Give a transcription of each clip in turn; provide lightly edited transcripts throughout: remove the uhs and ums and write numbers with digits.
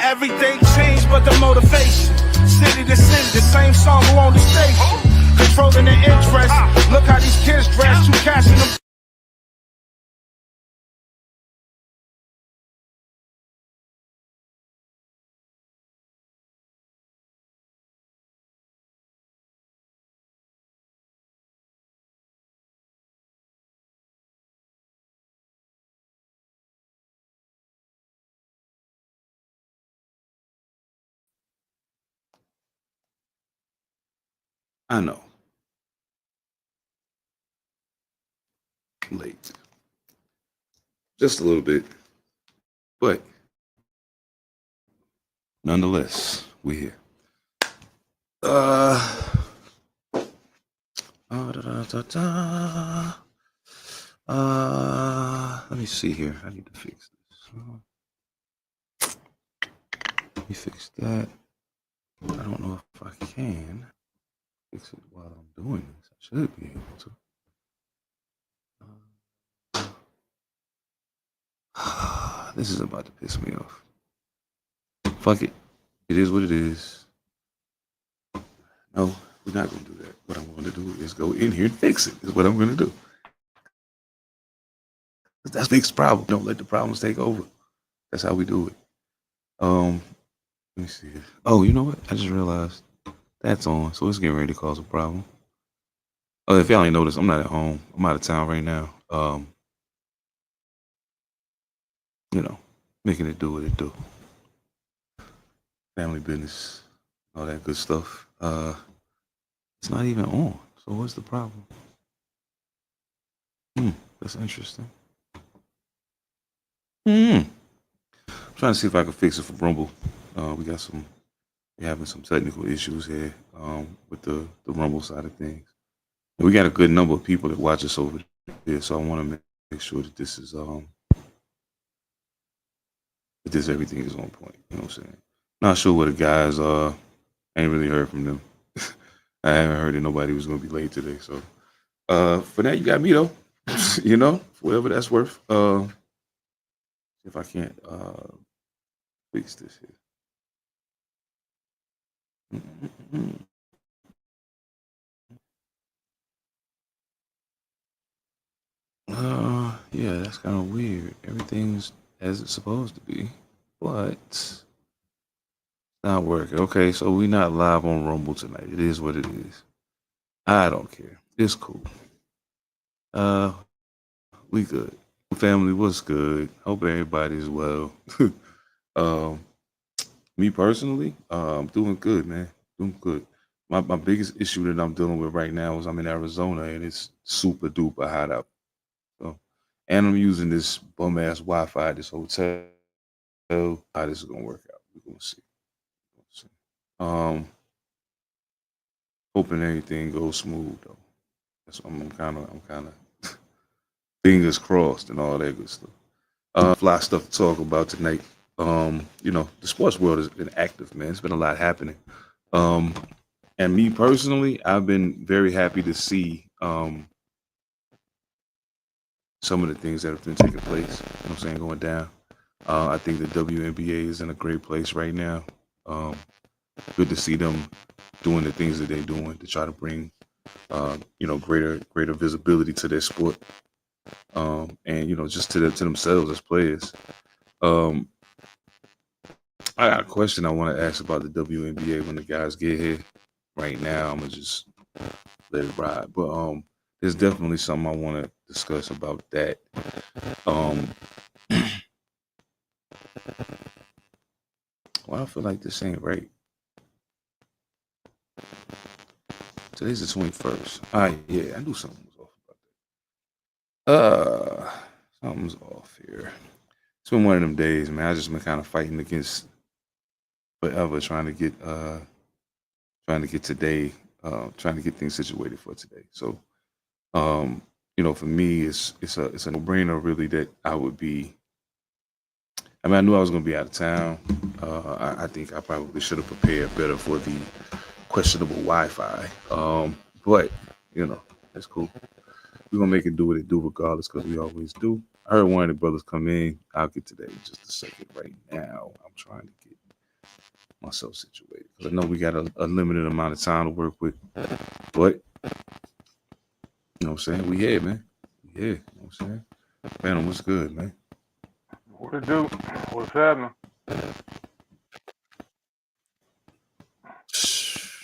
Everything changed but the motivation. City to city, the same song who on the station. Controlling the interest. Look how these kids dress. You cashing them. I know. Late. Just a little bit. But nonetheless, we're here. Let me see here. I need to fix this. Let me fix that. I don't know if I can fix it while I'm doing this. I should be able to. This is about to piss me off. Fuck it. It is what it is. No, we're not going to do that. What I'm going to do is go in here and fix it. Is what I'm going to do. That's the biggest problem. Don't let the problems take over. That's how we do it. Let me see. Oh, you know what? I just realized that's on. So it's getting ready to cause a problem. Oh, if y'all ain't noticed, I'm not at home. I'm out of town right now. You know, making it do what it do. Family business, all that good stuff. It's not even on. So what's the problem? That's interesting. I'm trying to see if I can fix it for Rumble. We're having some technical issues here with the Rumble side of things. And we got a good number of people that watch us over there, so I want to make sure that this is everything is on point. You know what I'm saying? Not sure where the guys are. I ain't really heard from them. I haven't heard that nobody was gonna be late today. So for that, you got me though. You know, whatever that's worth. If I can't fix this here. Yeah, that's kind of weird. Everything's as it's supposed to be, but it's not working. Okay, so we're not live on Rumble tonight. It is what it is. I don't care. It's cool. We good. Family was good. Hope everybody's well. Me personally, I'm doing good, man. Doing good. My biggest issue that I'm dealing with right now is I'm in Arizona and it's super duper hot out. So, and I'm using this bum ass Wi-Fi at this hotel. How this is gonna work out? We're gonna see. Hoping everything goes smooth though. That's what I'm kind of fingers crossed and all that good stuff. Fly stuff to talk about tonight. You know, the sports world has been active, man. It's been a lot happening. And me personally, I've been very happy to see some of the things that have been taking place. You know what I'm saying, going down. I think the WNBA is in a great place right now. Good to see them doing the things that they're doing to try to bring, you know, greater visibility to their sport, and you know, just to themselves as players. I got a question I want to ask about the WNBA when the guys get here. Right now, I'm gonna just let it ride, but there's definitely something I want to discuss about that. Um, well, I feel like this ain't right. Today's the 21st. Yeah, I knew something was off about that. Something's off here. It's been one of them days, man. I just been kind of fighting against forever, trying to get today, trying to get things situated for today. So, you know, for me, it's a no-brainer really that I would be. I mean, I knew I was going to be out of town. I think I probably should have prepared better for the questionable Wi-Fi. But you know, that's cool. We're gonna make it do what it do regardless, because we always do. I heard one of the brothers come in. I'll get to that in just a second. Right now, I'm trying to get myself situated. Because I know we got a limited amount of time to work with. But, you know what I'm saying? We here, man. We here. You know what I'm saying? Phantom, what's good, man? What it do? What's happening?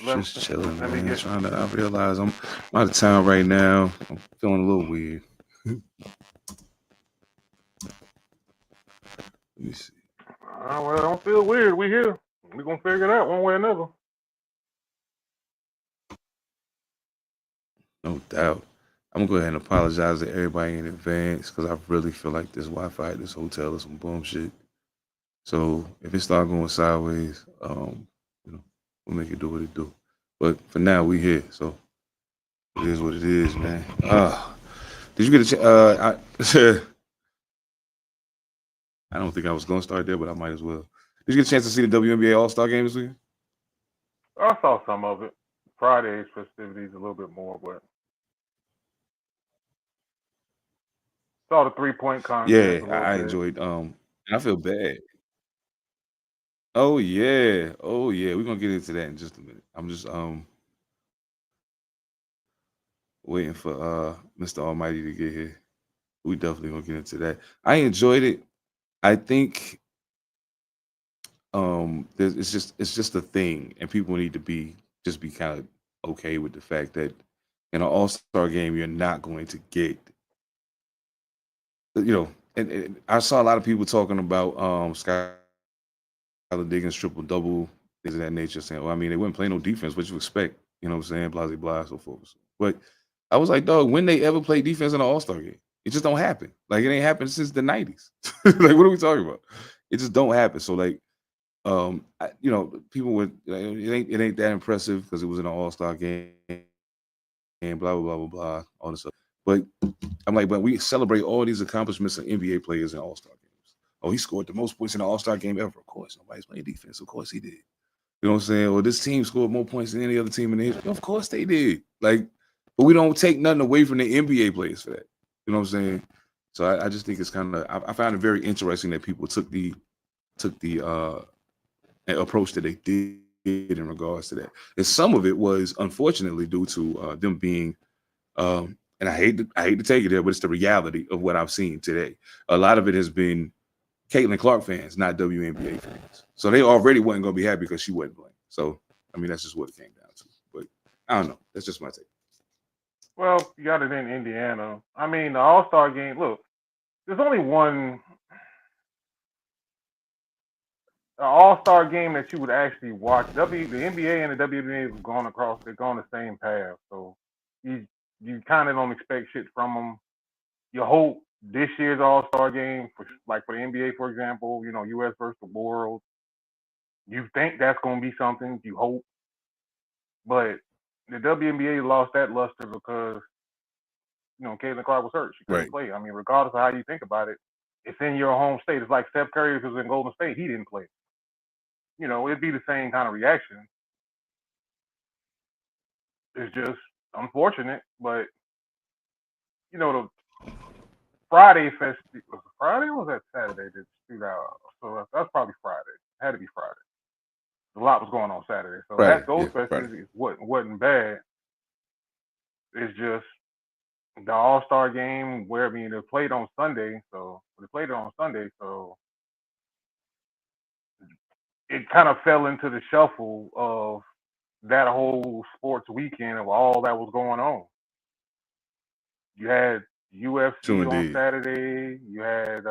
Let, Just chilling, let me man. get. I realize I'm out of town right now. I'm feeling a little weird. Let me see. Well, don't feel weird. We here. We gonna figure it out one way or another. No doubt. I'm gonna go ahead and apologize to everybody in advance because I really feel like this Wi-Fi at this hotel is some bullshit. So if it start going sideways, you know, we'll make it do what it do. But for now, we here, so it is what it is, man. Did you get a chance? I don't think I was gonna start there, but I might as well. Did you get a chance to see the WNBA All Star Game this weekend? I saw some of it. Friday's festivities a little bit more, but saw the 3-point contest Yeah, a little I bit. enjoyed. I feel bad. Oh yeah, oh yeah. We're gonna get into that in just a minute. I'm just waiting for Mr. All Mightee to get here. We definitely gonna get into that. I enjoyed it. I think it's just a thing, and people need to be kind of okay with the fact that in an All Star game you're not going to get, you know. And I saw a lot of people talking about Skylar Diggins triple double, things of that nature, saying, "Well, I mean, they wouldn't play no defense. What you expect? You know what I'm saying? Blah blah blah, so forth." But I was like, dog, when they ever play defense in an All Star game, it just don't happen. Like it ain't happened since the '90s. Like, what are we talking about? It just don't happen. So like, you know, people would it ain't that impressive because it was in an All Star game and blah blah blah blah blah, all this stuff. But I'm like, but we celebrate all these accomplishments of NBA players in All Star games. Oh, he scored the most points in an All Star game ever. Of course, nobody's playing defense. Of course he did. You know what I'm saying? Or this team scored more points than any other team in the history. Of course they did. Like, but we don't take nothing away from the NBA players for that. You know what I'm saying? So I just think it's kind of I found it very interesting that people took the approach that they did in regards to that. And some of it was unfortunately due to them being and I hate to take it there, but it's the reality of what I've seen today. A lot of it has been Caitlin Clark fans, not WNBA fans. So they already wasn't going to be happy because she wasn't playing. So, I mean, that's just what it came down to. But I don't know. That's just my take. Well, you got it in Indiana. I mean, the All Star game. Look, there's only one All Star game that you would actually watch. The NBA and the WNBA have gone across. They're going the same path. So you kind of don't expect shit from them. You hope this year's All Star game, for the NBA, for example, you know, U.S. versus the world. You think that's going to be something. You hope, but the WNBA lost that luster because Caitlin Clark was hurt. She couldn't Right. play. I mean, regardless of how you think about it, it's in your home state. It's like Steph Curry was in Golden State. He didn't play. It'd be the same kind of reaction. It's just unfortunate, but the Friday fest was it Friday or was that Saturday that shootout? So that's probably Friday. Had to be Friday. A lot was going on Saturday. So Friday, those yeah, festivities wasn't bad. It's just the All Star game where they played on Sunday, so they played it on Sunday, so it kind of fell into the shuffle of that whole sports weekend of all that was going on. You had True UFC on indeed. Saturday. You had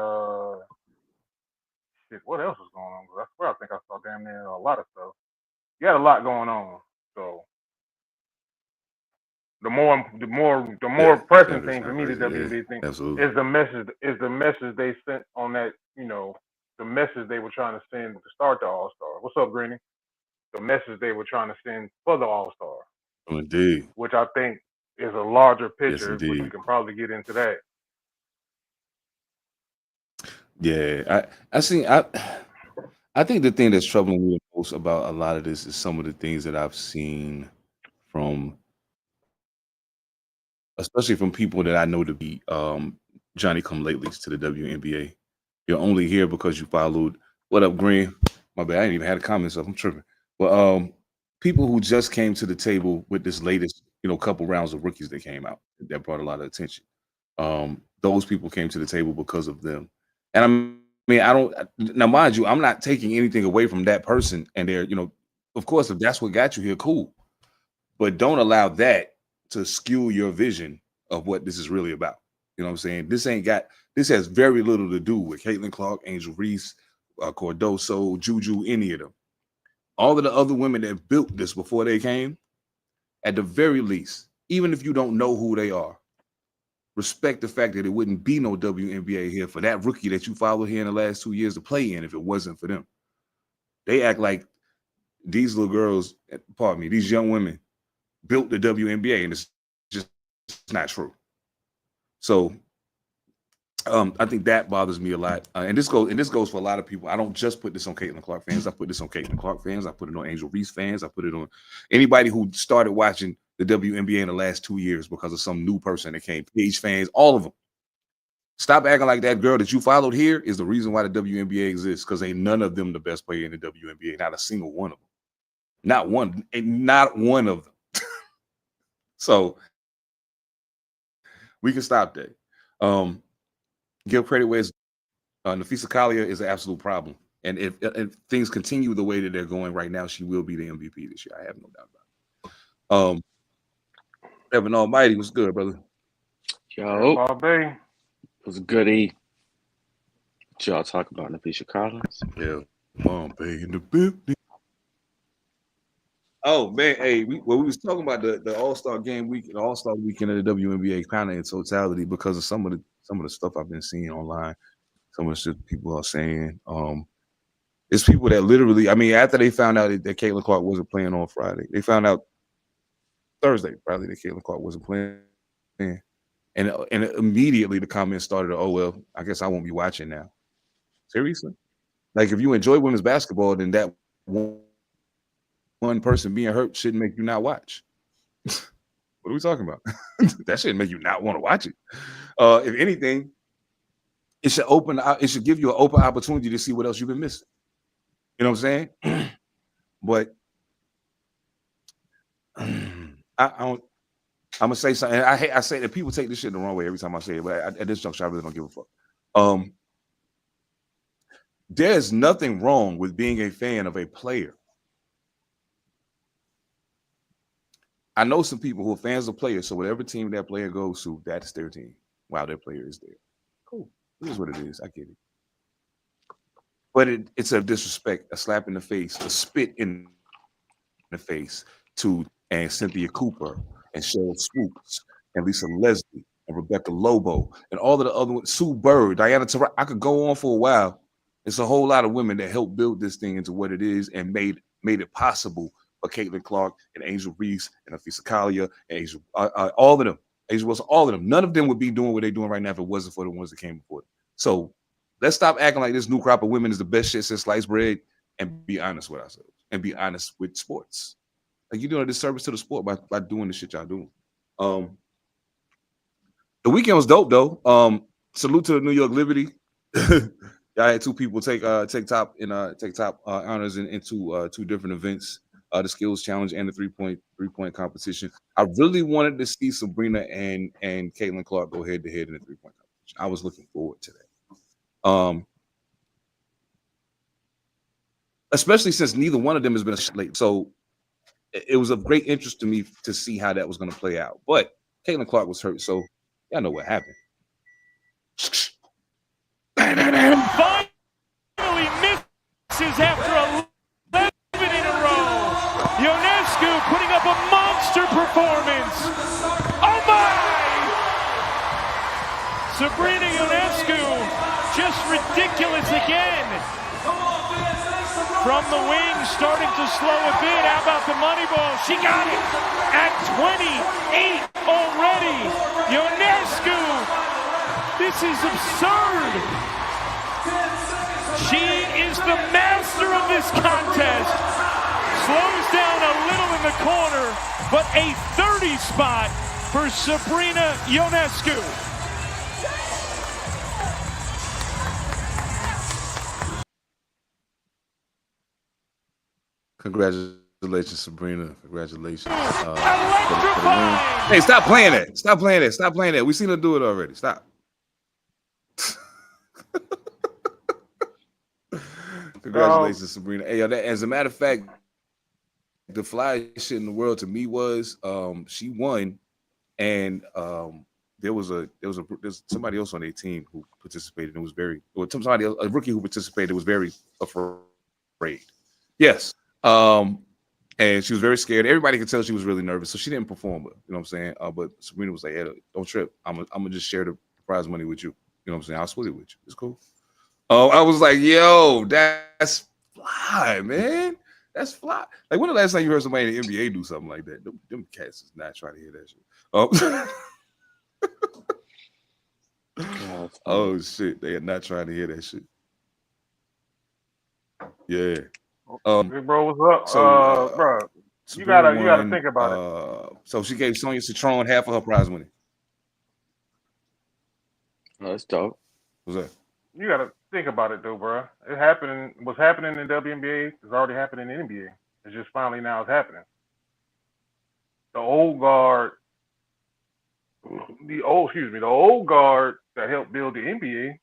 shit. What else was going on? That's where I think I saw damn near a lot of stuff. You had a lot going on. So the more Yeah, pressing that is thing for kind of me, the crazy. Yeah, WNBA thing absolutely. is the message they sent on that. The message they were trying to send to start the All Star. What's up, Greeny? The message they were trying to send for the All Star, True indeed. which I think is a larger Yes, picture, which we indeed. can probably get into that. Yeah, I think the thing that's troubling me the most about a lot of this is some of the things that I've seen from, especially from people that I know to be Johnny come latelys to the WNBA. You're only here because you followed. What up, Green? My bad. I didn't even have a comment, so I'm tripping. But people who just came to the table with this latest, couple rounds of rookies that came out that brought a lot of attention. Those people came to the table because of them. And I don't now mind you, I'm not taking anything away from that person and their, of course, if that's what got you here, cool. But don't allow that to skew your vision of what this is really about. You know what I'm saying? This has very little to do with Caitlin Clark, Angel Reese, Cordoso, Juju, any of them. All of the other women that built this before they came, at the very least, even if you don't know who they are, respect the fact that it wouldn't be no WNBA here for that rookie that you followed here in the last 2 years to play in if it wasn't for them. They act like these little girls, pardon me, these young women built the WNBA, and it's just not true. So I think that bothers me a lot. And this goes for a lot of people. I don't just put this on Caitlin Clark fans. I put this on Caitlin Clark fans. I put it on Angel Reese fans. I put it on anybody who started watching the WNBA in the last 2 years because of some new person that came. Page fans, all of them. Stop acting like that girl that you followed here is the reason why the WNBA exists, because ain't none of them the best player in the WNBA. Not a single one of them. Not one of them. So we can stop that. Give credit where it's Nafisa Kalia is an absolute problem. And if things continue the way that they're going right now, she will be the MVP this year. I have no doubt about it. Seven Da Pantha, what's good, brother? Yo, Bombay. what's goody? What y'all talk about Nafisa Collins? Yeah, Bombay in the building. Oh man, hey, we was talking about the All-Star game week, the All-Star weekend of the WNBA kind of in totality because of some of the stuff I've been seeing online, some of the shit people are saying. It's people that literally, after they found out that Caitlin Clark wasn't playing on Friday, they found out Thursday probably that Caitlin Clark wasn't playing, and immediately the comments started. Oh well, I guess I won't be watching now. Seriously, like if you enjoy women's basketball, then that one person being hurt shouldn't make you not watch. What are we talking about? That shouldn't make you not want to watch it. If anything, it should give you an open opportunity to see what else you've been missing. You know what I'm saying? But I'm gonna say something. I say that people take this shit the wrong way every time I say it, but at this juncture, I really don't give a fuck. There's nothing wrong with being a fan of a player. I know some people who are fans of players, so whatever team that player goes to, that's their team while their player is there. Cool. This is what it is. I get it. But it's a disrespect, a slap in the face, a spit in the face to Cynthia Cooper and Cheryl Swoops and Lisa Leslie and Rebecca Lobo and all of the other ones, Sue Bird, Diana Taurasi. I could go on for a while. It's a whole lot of women that helped build this thing into what it is and made it possible for Caitlin Clark and Angel Reese and Nafisa Kalia and all of them, Angel Wilson, all of them. None of them would be doing what they're doing right now if it wasn't for the ones that came before them. So let's stop acting like this new crop of women is the best shit since sliced bread and be honest with ourselves and be honest with sports. Like you're doing a disservice to the sport by doing the shit y'all doing. The weekend was dope though. Salute to the New York Liberty. Y'all had two people take top honors in two different events, the skills challenge and the three-point competition. I really wanted to see Sabrina and Caitlin Clark go head to head in the three-point competition. I was looking forward to that. Especially since neither one of them has been late. So it was of great interest to me to see how that was going to play out. But Caitlin Clark was hurt, so y'all know what happened. Finally misses after 11 in a row. Ionescu putting up a monster performance. Oh my! Sabrina Ionescu just ridiculous again. From the wing, starting to slow a bit. How about the money ball? She got it at 28 already. Ionescu, this is absurd. She is the master of this contest. Slows down a little in the corner, but a 30 spot for Sabrina Ionescu. Congratulations, Sabrina. Congratulations. For the win. Hey, stop playing that. Stop playing that. Stop playing that. We seen her do it already. Stop. Congratulations, Sabrina. Hey, as a matter of fact, the flyest shit in the world to me was she won, and there's somebody else on their team who participated and was somebody else, a rookie who participated was very afraid. Yes. And she was very scared. Everybody could tell she was really nervous, so she didn't perform. But you know what I'm saying. But Sabrina was like, "Hey, don't trip. I'm gonna just share the prize money with you. You know what I'm saying? I'll split it with you. It's cool." Oh, I was like, "Yo, that's fly, man. That's fly." Like, when the last time you heard somebody in the NBA do something like that? Them cats is not trying to hear that shit. Oh shit, they are not trying to hear that shit. Yeah. Hey, bro, what's up? So, bro, you Sabrina gotta think about it. So she gave Sonya Citron half of her prize money. Oh, that's dope. What's that? You gotta think about it though, bro. What's happening in WNBA is already happening in NBA. It's just finally now it's happening. The old guard that helped build the NBA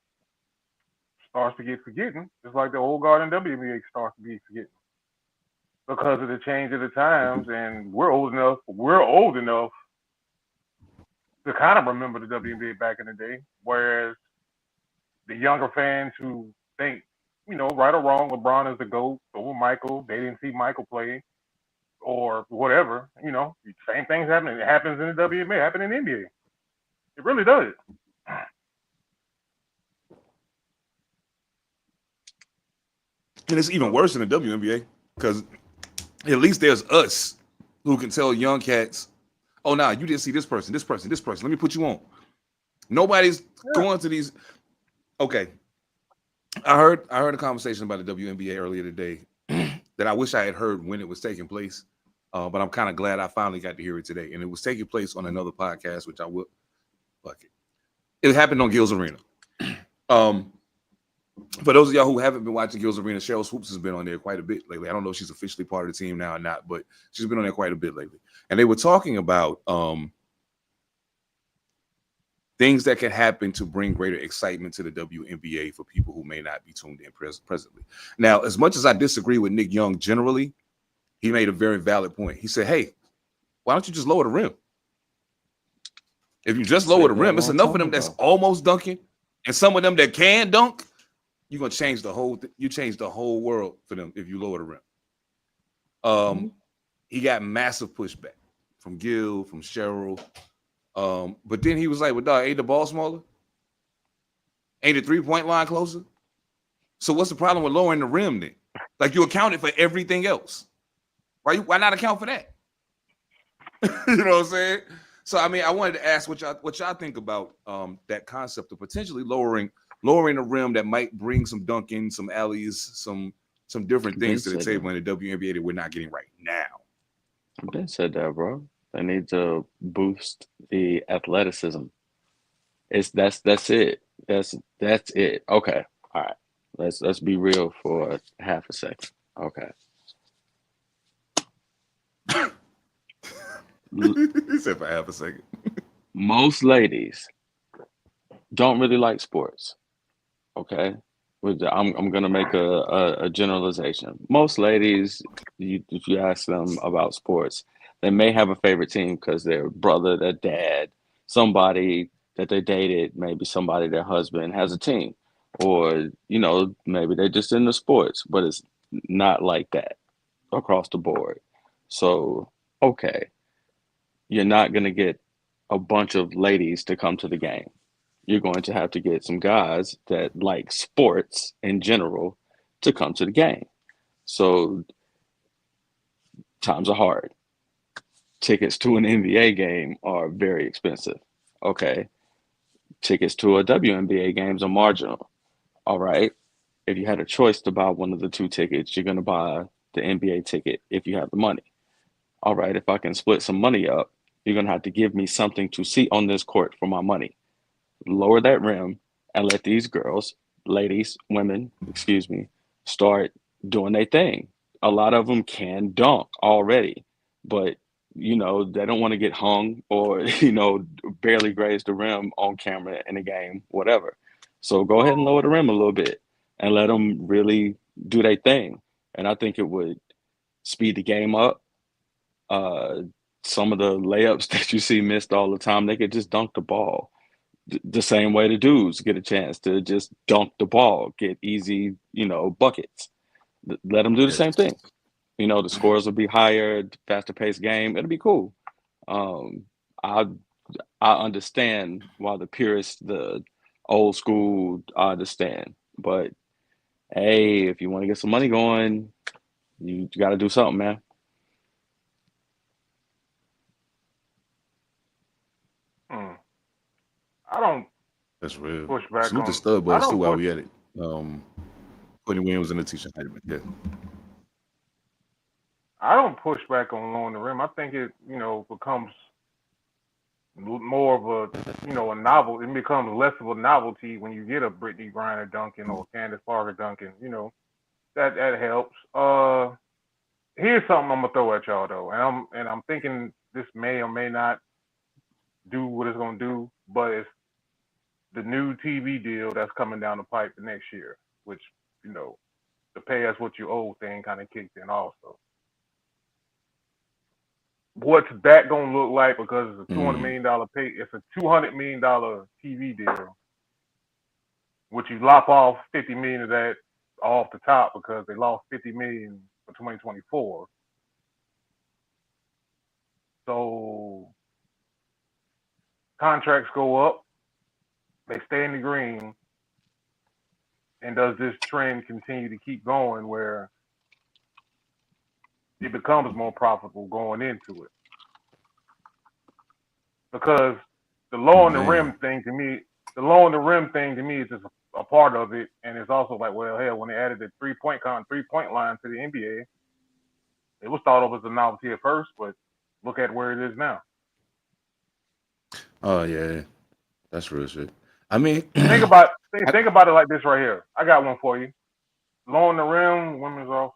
starts to get forgotten, just like the old guard in WNBA starts to be forgotten because of the change of the times. And we're old enough to kind of remember the WNBA back in the day, whereas the younger fans who think, right or wrong, LeBron is the GOAT over Michael, they didn't see Michael play or whatever, same things happening. It happens in the WNBA, happens in the NBA. It really does. And it's even worse in the WNBA because at least there's us who can tell young cats, "Oh, nah, you didn't see this person. Let me put you on." Nobody's going to these. Okay, I heard a conversation about the WNBA earlier today that I wish I had heard when it was taking place, but I'm kind of glad I finally got to hear it today. And it was taking place on another podcast, which I will. Fuck it. It happened on Gil's Arena. For those of y'all who haven't been watching Gil's Arena, Cheryl Swoops has been on there quite a bit lately. I don't know if she's officially part of the team now or not, but she's been on there quite a bit lately. And they were talking about things that can happen to bring greater excitement to the WNBA for people who may not be tuned in presently. Now, as much as I disagree with Nick Young generally, he made a very valid point. He said, "Hey, why don't you just lower the rim? If you just lower the rim, it's enough of them that's almost dunking, and some of them that can dunk. You're gonna change the whole. You change the whole world for them if you lower the rim." He got massive pushback from Gil, from Cheryl. But then he was like, "Well, dog, ain't the ball smaller? Ain't the 3-point line closer? So what's the problem with lowering the rim then? Like, you accounted for everything else. Why not account for that?" You know what I'm saying? So I mean, I wanted to ask what y'all think about that concept of potentially lowering the rim that might bring some dunking, some alleys, some different things to the table in the WNBA that we're not getting right now. Ben said that, bro. They need to boost the athleticism. That's it. That's it. Okay. All right. Let's be real for half a second. Okay. He said for half a second. Most ladies don't really like sports. Okay. I'm gonna make a generalization. Most ladies, if you ask them about sports, they may have a favorite team because their brother, their dad, somebody that they dated, maybe somebody their husband has a team, or maybe they're just into sports, but it's not like that across the board. So okay, you're not gonna get a bunch of ladies to come to the game. You're going to have to get some guys that like sports in general to come to the game. So times are hard. Tickets to an NBA game are very expensive. Okay. Tickets to a WNBA games are marginal. All right. If you had a choice to buy one of the two tickets, you're going to buy the NBA ticket if you have the money. All right. If I can split some money up, you're going to have to give me something to see on this court for my money. Lower that rim and let these girls, ladies, women, start doing their thing. a lot of them can dunk already, but they don't want to get hung or barely graze the rim on camera in a game, whatever. So go ahead and lower the rim a little bit and let them really do their thing. And I think it would speed the game up. Some of the layups that you see missed all the time, they could just dunk the ball. The same way the dudes get a chance to just dunk the ball, get easy, buckets. Let them do the same thing. The scores will be higher, faster paced game. It'll be cool. I understand why the purists, the old school, I understand. But hey, if you want to get some money going, you got to do something, man. I don't That's real. push back Salute on. the stud I boys too don't while push. we at it. Courtney Williams and Letitia Heidemann. Yeah. I don't push back on lowering the rim. I think it, becomes more of a novel. It becomes less of a novelty when you get a Brittany Griner dunking or Candace Parker dunking. That helps. Here's something I'm gonna throw at y'all though, and I'm thinking this may or may not do what it's gonna do, but it's the new TV deal that's coming down the pipe the next year, which the pay us what you owe thing kind of kicked in also. What's that gonna look like? Because it's a $200 million pay. It's a $200 million TV deal, which you lop off $50 million of that off the top because they lost $50 million for 2024. So contracts go up, they stay in the green, and does this trend continue to keep going where it becomes more profitable going into it? Because the lowering the rim thing to me is just a part of it, and it's also like, well, hell, when they added the 3-point line to the NBA, it was thought of as a novelty at first, but look at where it is now. Oh yeah, that's real shit. I mean, think about it like this right here. I got one for you. Lowering the rim, women's off.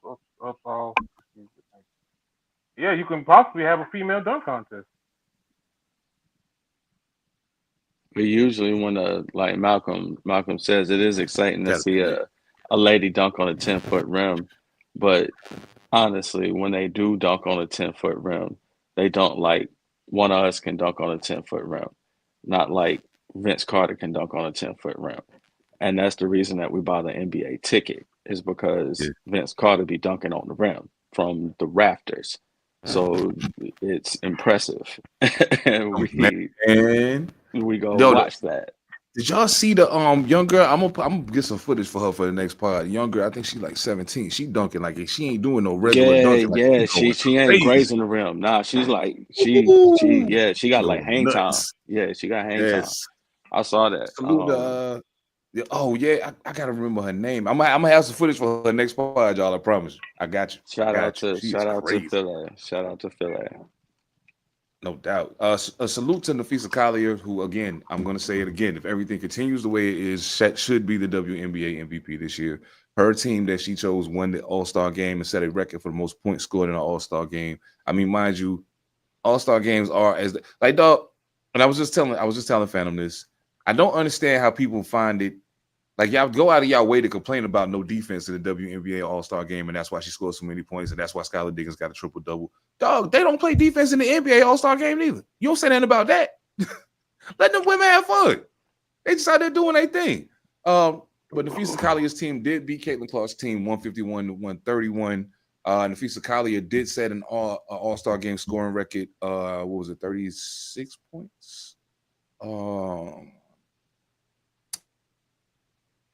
Yeah, you can possibly have a female dunk contest. But usually when like Malcolm says, it is exciting to see a lady dunk on a 10-foot rim. But honestly, when they do dunk on a 10-foot rim, they don't like one of us can dunk on a 10-foot rim. Not like Vince Carter can dunk on a 10-foot rim. And that's the reason that we buy the NBA ticket, is because Vince Carter be dunking on the rim from the rafters. So it's impressive. And we go watch that. Did y'all see the young girl? I'm gonna get some footage for her for the next pod. Young girl, I think she's like 17. She dunking like she ain't doing no regular dunking. Like she ain't grazing the rim. Nah, she's like she got like hang nuts. time. Yeah, she got hang time. I saw that. Salute I gotta remember her name. I'm gonna have some footage for her next pod, y'all. I promise you. I got you. Shout out to Philly. Shout out to Philly. No doubt. A salute to Nafisa Collier, who, again, I'm going to say it again. If everything continues the way it is, should be the WNBA MVP this year. Her team that she chose won the All-Star game and set a record for the most points scored in an All-Star game. I mean, mind you, All-Star games are dog. And I was just telling Phantom this. I don't understand how people find it. Like, y'all go out of y'all way to complain about no defense in the WNBA All-Sar game, and that's why she scored so many points, and that's why Skylar Diggins got a triple-double. Dog, they don't play defense in the NBA All-Star game either. You don't say nothing about that. Let them women have fun. They just out there doing their thing. But Nafisa Collier's team did beat Caitlin Clark's team 151-131. Nafisa Collier did set an All-Star game scoring record. What was it, 36 points?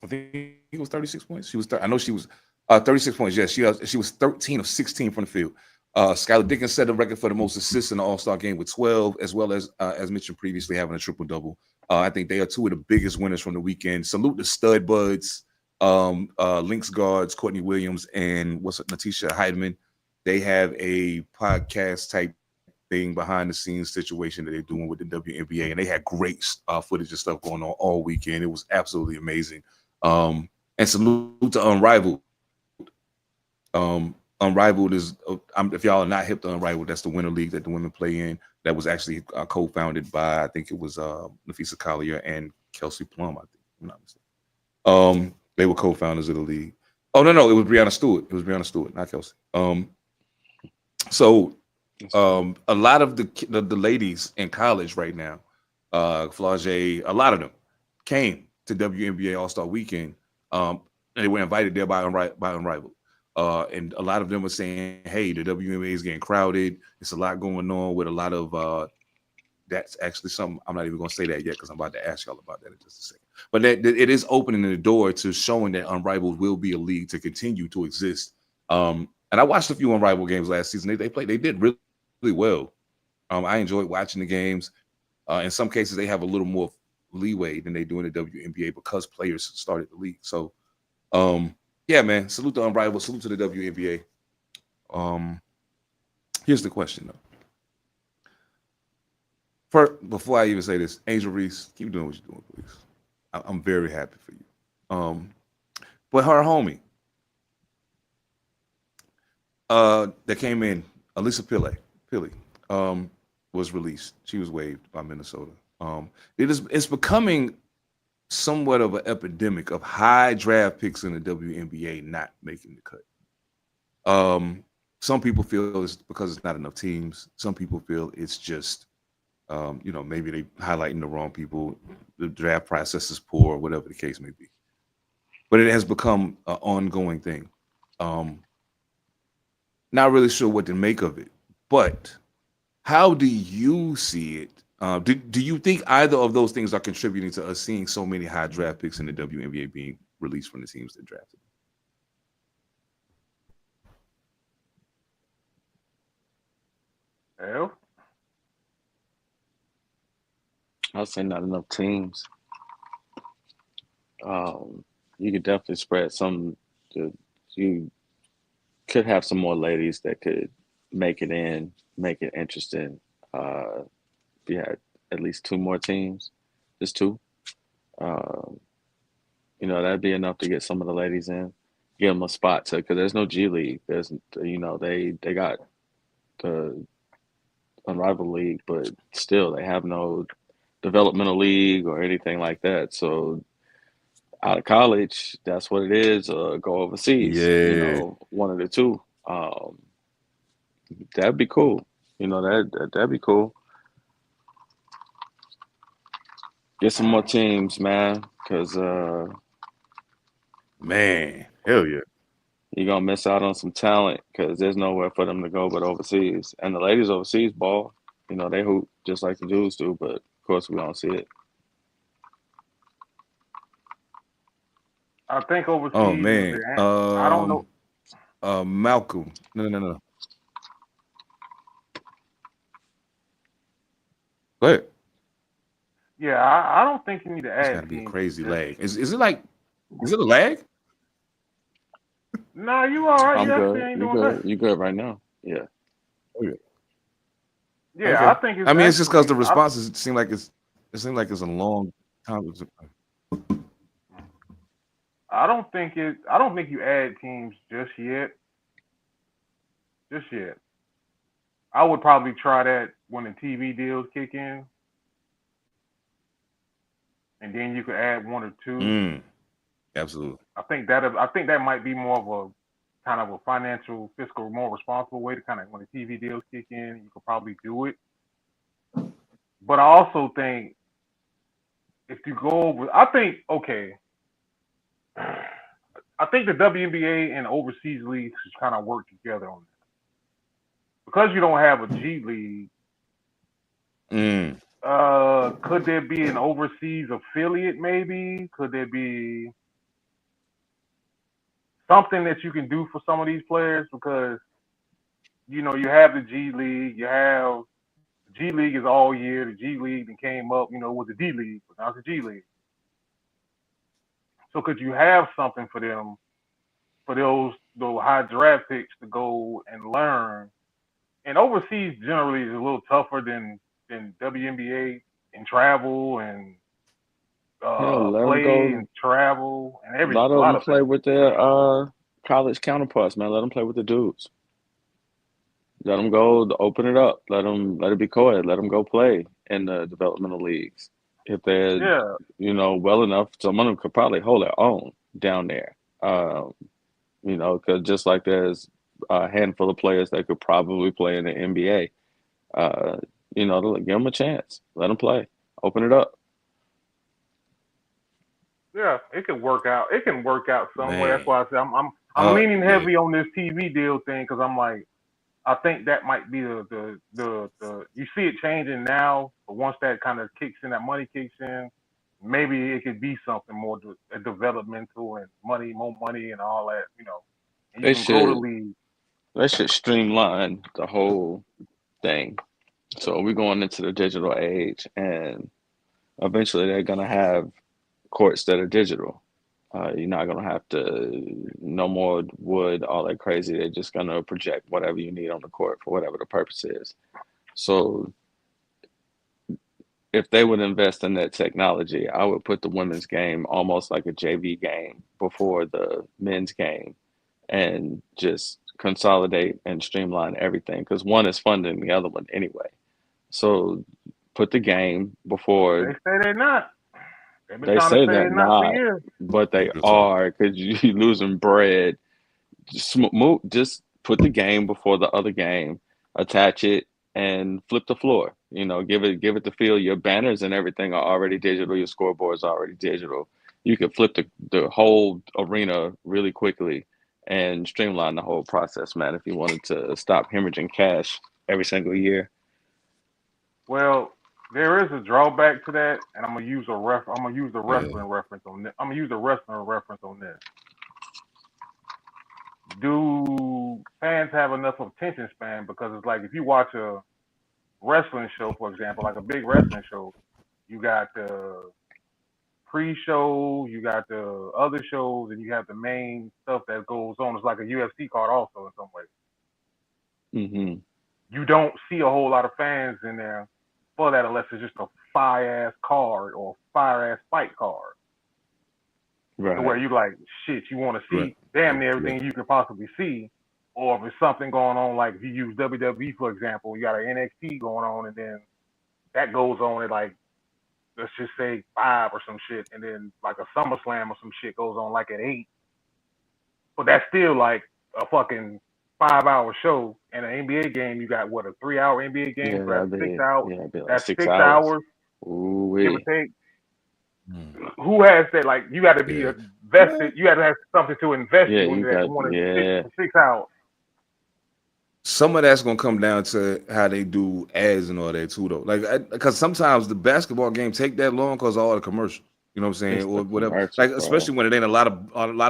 I think it was 36 points. She was. I know she was 36 points. Yes, she was 13 of 16 from the field. Skylar Diggins set a record for the most assists in the All-Star game with 12, as well as mentioned previously, having a triple-double. I think they are two of the biggest winners from the weekend. Salute the stud buds, Lynx guards, Courtney Williams and Letitia Heidemann. They have a podcast type thing behind the scenes situation that they're doing with the WNBA, and they had great footage and stuff going on all weekend. It was absolutely amazing. And salute to Unrivaled. Unrivaled is, if y'all are not hip to Unrivaled, that's the winter league that the women play in. That was actually co-founded by, I think it was Nafisa Collier and Kelsey Plum, I think. I'm not mistaken. They were co-founders of the league. Oh no, it was Brianna Stewart. It was Brianna Stewart, not Kelsey. So a lot of the ladies in college right now, Flau'jae, a lot of them came to WNBA All-Star Weekend. And they were invited there by Unrivaled. And a lot of them were saying, hey, the WNBA is getting crowded. It's a lot going on with a lot of that's actually something I'm not even going to say that yet because I'm about to ask y'all about that in just a second. But that it is opening the door to showing that Unrivaled will be a league to continue to exist. And I watched a few Unrivaled games last season. They did really, really well. I enjoyed watching the games. In some cases, they have a little more leeway than they do in the WNBA because players started the league. So, yeah, man, salute to Unrivaled, salute to the WNBA. Here's the question, though. First, before I even say this, Angel Reese, keep doing what you're doing, please. I'm very happy for you. But her homie that came in, Elisa Pili, was released. She was waived by Minnesota. It's becoming somewhat of an epidemic of high draft picks in the WNBA not making the cut. Some people feel it's because it's not enough teams. Some people feel it's just maybe they highlighting the wrong people. The draft process is poor, whatever the case may be. But it has become an ongoing thing. Not really sure what to make of it, but how do you see it? Do you think either of those things are contributing to us seeing so many high draft picks in the WNBA being released from the teams that drafted? Hell, I'll say not enough teams. You could definitely spread some. You could have some more ladies that could make it in, make it interesting. If you had at least two more teams, just two. That'd be enough to get some of the ladies in, give them a spot to, because there's no G League. There's, they got the Unrivaled League, but still they have no developmental league or anything like that. So out of college, that's what it is. Go overseas. Yeah. One of the two. That'd be cool. That'd be cool. Get some more teams, man, because Man, hell yeah. you're gonna miss out on some talent because there's nowhere for them to go but overseas. And the ladies overseas ball, they hoop just like the dudes do, but of course we don't see it. I think overseas. Oh man. I don't know. Malcolm. No. Go ahead. Yeah, I don't think you need to It's add gotta be a teams. crazy lag. Is it a lag? Nah, you all right. I'm You good. actually ain't You doing good. that. You good right now? Yeah. Yeah, Okay. I think it's. It's just because the actually- responses seem like it's a long time. I don't think you add teams just yet. Just yet. I would probably try that when the TV deals kick in, and then you could add one or two. Absolutely. I think that might be more of a kind of a financial, fiscal, more responsible way to kind of when the TV deals kick in, you could probably do it. But I also think if you go over, I think the WNBA and overseas leagues should kind of work together on that. Because you don't have a G League, could there be an overseas affiliate maybe? Could there be something that you can do for some of these players? Because, you have the G League, G League is all year, the G League that came up, with the D League, but now it's the G League. So could you have something for them, for those high draft picks to go and learn? And overseas generally is a little tougher than WNBA and travel and Let them play go. and travel and A lot of them play with their college counterparts, man. Let them play with the dudes. Let them go, open it up. Let it be co-ed. Let them go play in the developmental leagues. If they're, Yeah, well enough, some of them could probably hold their own down there. Because just like there's a handful of players that could probably play in the NBA, give them a chance. Let them play. Open it up. yeah, it can work out. It can work out somewhere. Man. That's why I say I'm leaning Yeah. heavy on this TV deal thing because I'm like, I think that might be the you see it changing now, but once that kind of kicks in, that money kicks in, maybe it could be something more developmental and more money and all that, and you They can grow the should league. they should streamline the whole thing. So we're going into the digital age, and eventually they're gonna have courts that are digital. You're not gonna have to no more wood, all that crazy. They're just gonna project whatever you need on the court for whatever the purpose is. So if they would invest in that technology, I would put the women's game almost like a JV game before the men's game and just consolidate and streamline everything because one is funding the other one anyway. So put the game before. They say they're not. They've been They trying to say say they're they're not for not, years. but they Real talk. are because you're losing bread. Just put the game before the other game, attach it, and flip the floor. Give it the feel. Your banners and everything are already digital. Your scoreboard's already digital. You could flip the whole arena really quickly and streamline the whole process, man. If you wanted to stop hemorrhaging cash every single year. Well, there is a drawback to that, and I'm gonna use I'm gonna use the Yeah. wrestling reference on this. I'm gonna use the wrestling reference on this. Do fans have enough attention span? Because it's like if you watch a wrestling show, for example, like a big wrestling show, you got the pre-show, you got the other shows, and you have the main stuff that goes on. It's like a UFC card, also in some way. Hmm. You don't see a whole lot of fans in there for that unless it's just a fire ass card or fire ass fight card. To where Right. you like shit, you want to see Right. damn near Yeah. everything you can possibly see, or if it's something going on, like if you use WWE for example, you got an NXT going on, and then that goes on at like let's just say 5 or some shit, and then like a SummerSlam or some shit goes on like at 8, but that's still like a fucking 5-hour show. And an NBA game, you got what, a 3-hour NBA game, Yeah, so that's 6 hours. that'd be like That's 6 hours. 6 hours, Ooh give or wee. take. Mm. Who has that? Like you got to be Yeah. invested. You got to have something to invest Yeah, you you into that to got want to sit yeah. for 6 hours. Some of that's gonna come down to how they do ads and all that too, though. Like, because sometimes the basketball game take that long because of all the commercials. You know what I'm saying, It's or the whatever. commercials, Like, bro. especially when it ain't a lot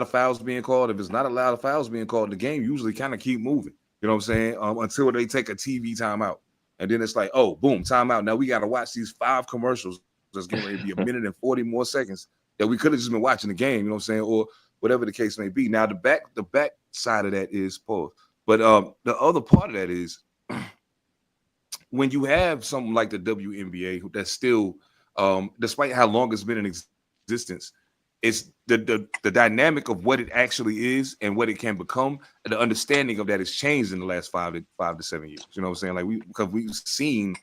of fouls being called. If it's not a lot of fouls being called, the game usually kind of keep moving. You know what I'm saying? Until they take a TV timeout, and then it's like, oh, boom, timeout. Now we got to watch these 5 commercials. That's getting ready to be a minute and 40 more seconds that we could have just been watching the game. You know what I'm saying, or whatever the case may be. Now the back side of that is pause. But the other part of that is when you have something like the WNBA that's still, despite how long it's been in existence, it's the dynamic of what it actually is and what it can become. And the understanding of that has changed in the last 5 to 7 years. You know what I'm saying? Because we've seen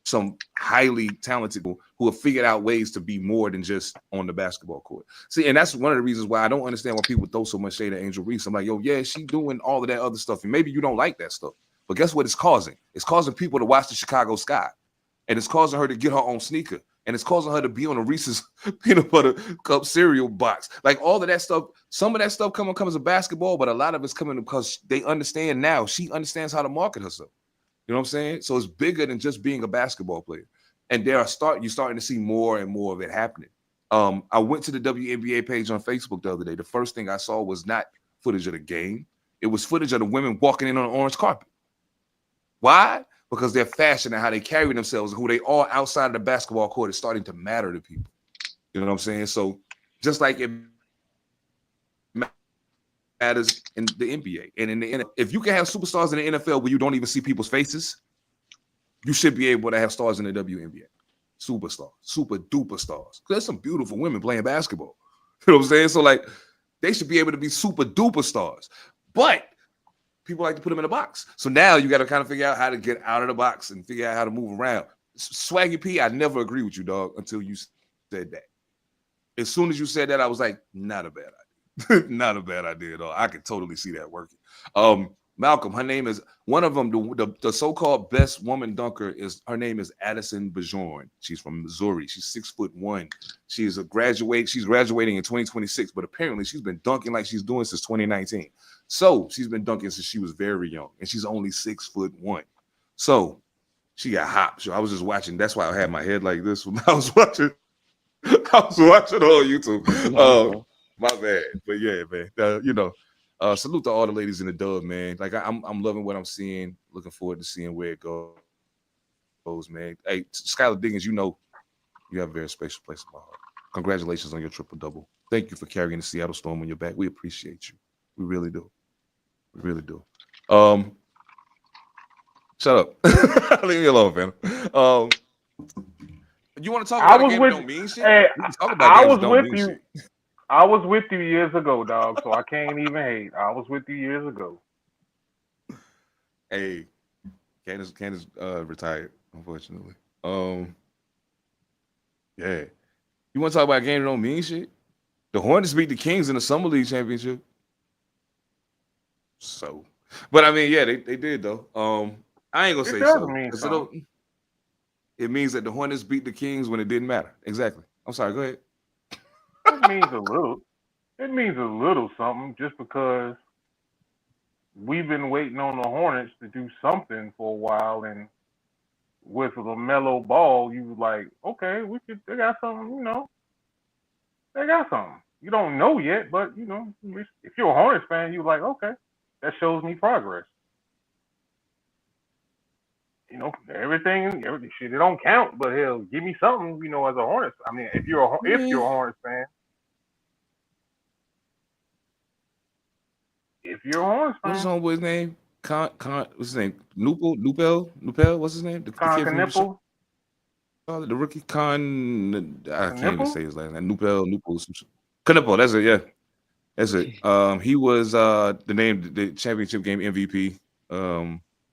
some highly talented people who have figured out ways to be more than just on the basketball court. See, and that's one of the reasons why I don't understand why people throw so much shade at Angel Reese. I'm like, yo, yeah, she doing all of that other stuff. And maybe you don't like that stuff. But guess what it's causing? It's causing people to watch the Chicago Sky. And it's causing her to get her own sneaker. And it's causing her to be on a Reese's peanut butter cup cereal box. Like all of that stuff, some of that stuff comes as a basketball, but a lot of it's coming because they understand now. She understands how to market herself. You know what I'm saying? So it's bigger than just being a basketball player. And you're starting to see more and more of it happening. I went to the WNBA page on Facebook the other day. The first thing I saw was not footage of the game. It was footage of the women walking in on an orange carpet. Why? Because their fashion and how they carry themselves and who they are outside of the basketball court is starting to matter to people. You know what I'm saying? So just like it matters in the NBA and in the NFL. If you can have superstars in the NFL where you don't even see people's faces, you should be able to have stars in the WNBA. Superstars, super duper stars. There's some beautiful women playing basketball. You know what I'm saying? So like They should be able to be super duper stars. But people like to put them in a box. So now you got to kind of figure out how to get out of the box and figure out how to move around. Swaggy P, I never agree with you, dog, until you said that. As soon as you said that, I was like, not a bad idea. Not a bad idea at all. I could totally see that working. Malcolm, her name is one of them. The so-called best woman dunker her name is Addison Bajorn. She's from Missouri. She's 6'1". She's graduating in 2026, but apparently she's been dunking like she's doing since 2019. So she's been dunking since she was very young, and she's only 6'1". So she got hopped. So I was just watching. That's why I had my head like this when I was watching. I was watching on YouTube. My bad, but yeah, man. Salute to all the ladies in the dub, man. Like I'm loving what I'm seeing. Looking forward to seeing where it goes, man. Hey, Skylar Diggins, you know you have a very special place in my heart. Congratulations on your triple-double. Thank you for carrying the Seattle Storm on your back. We appreciate you. We really do. We really do. Shut up. Leave me alone, man. You want to talk about a game that don't mean shit? Hey, We can talk about games that don't mean shit. I was with you years ago, dog, so I can't even hate. I was with you years ago. Hey, Candace retired, unfortunately. Yeah. You want to talk about a game that don't mean shit? The Hornets beat the Kings in the Summer League Championship. So, but I mean, yeah, they did though. I ain't gonna say so. It means that the Hornets beat the Kings when it didn't matter. Exactly. I'm sorry. Go ahead. It means a little. It means a little something, just because we've been waiting on the Hornets to do something for a while, and with LaMelo Ball, you like, okay, they got something, they got something. You don't know yet, but if you're a Hornets fan, you're like, okay, that shows me progress. Everything shit, it don't count, but hell, give me something, as a Hornets. I mean, if you're a Hornets fan. If you're a Hornets fan. What's his homeboy's name? What's his name? Nupel? What's his name? The kid from the rookie I can't even say his last name. Nupel. Knippel, that's it, yeah. That's it. He was the championship game MVP.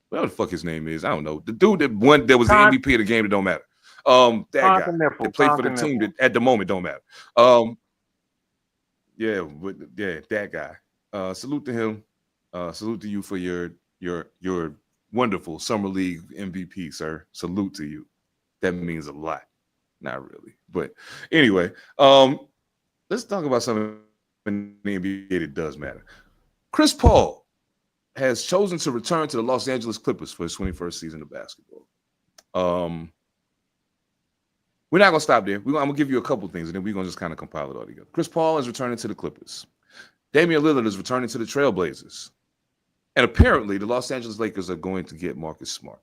Whatever the fuck his name is, I don't know. The dude that was the MVP of the game that don't matter. That guy that played for the team that at the moment don't matter. That guy. Salute to him. Salute to you for your wonderful summer league MVP, sir. Salute to you. That means a lot. Not really, but anyway, let's talk about something in the NBA that does matter. Chris Paul has chosen to return to the Los Angeles Clippers for his 21st season of basketball. We're not gonna stop there. I'm gonna give you a couple things, and then we're gonna just kind of compile it all together. Chris Paul is returning to the Clippers. Damian Lillard is returning to the Trailblazers. And apparently, the Los Angeles Lakers are going to get Marcus Smart.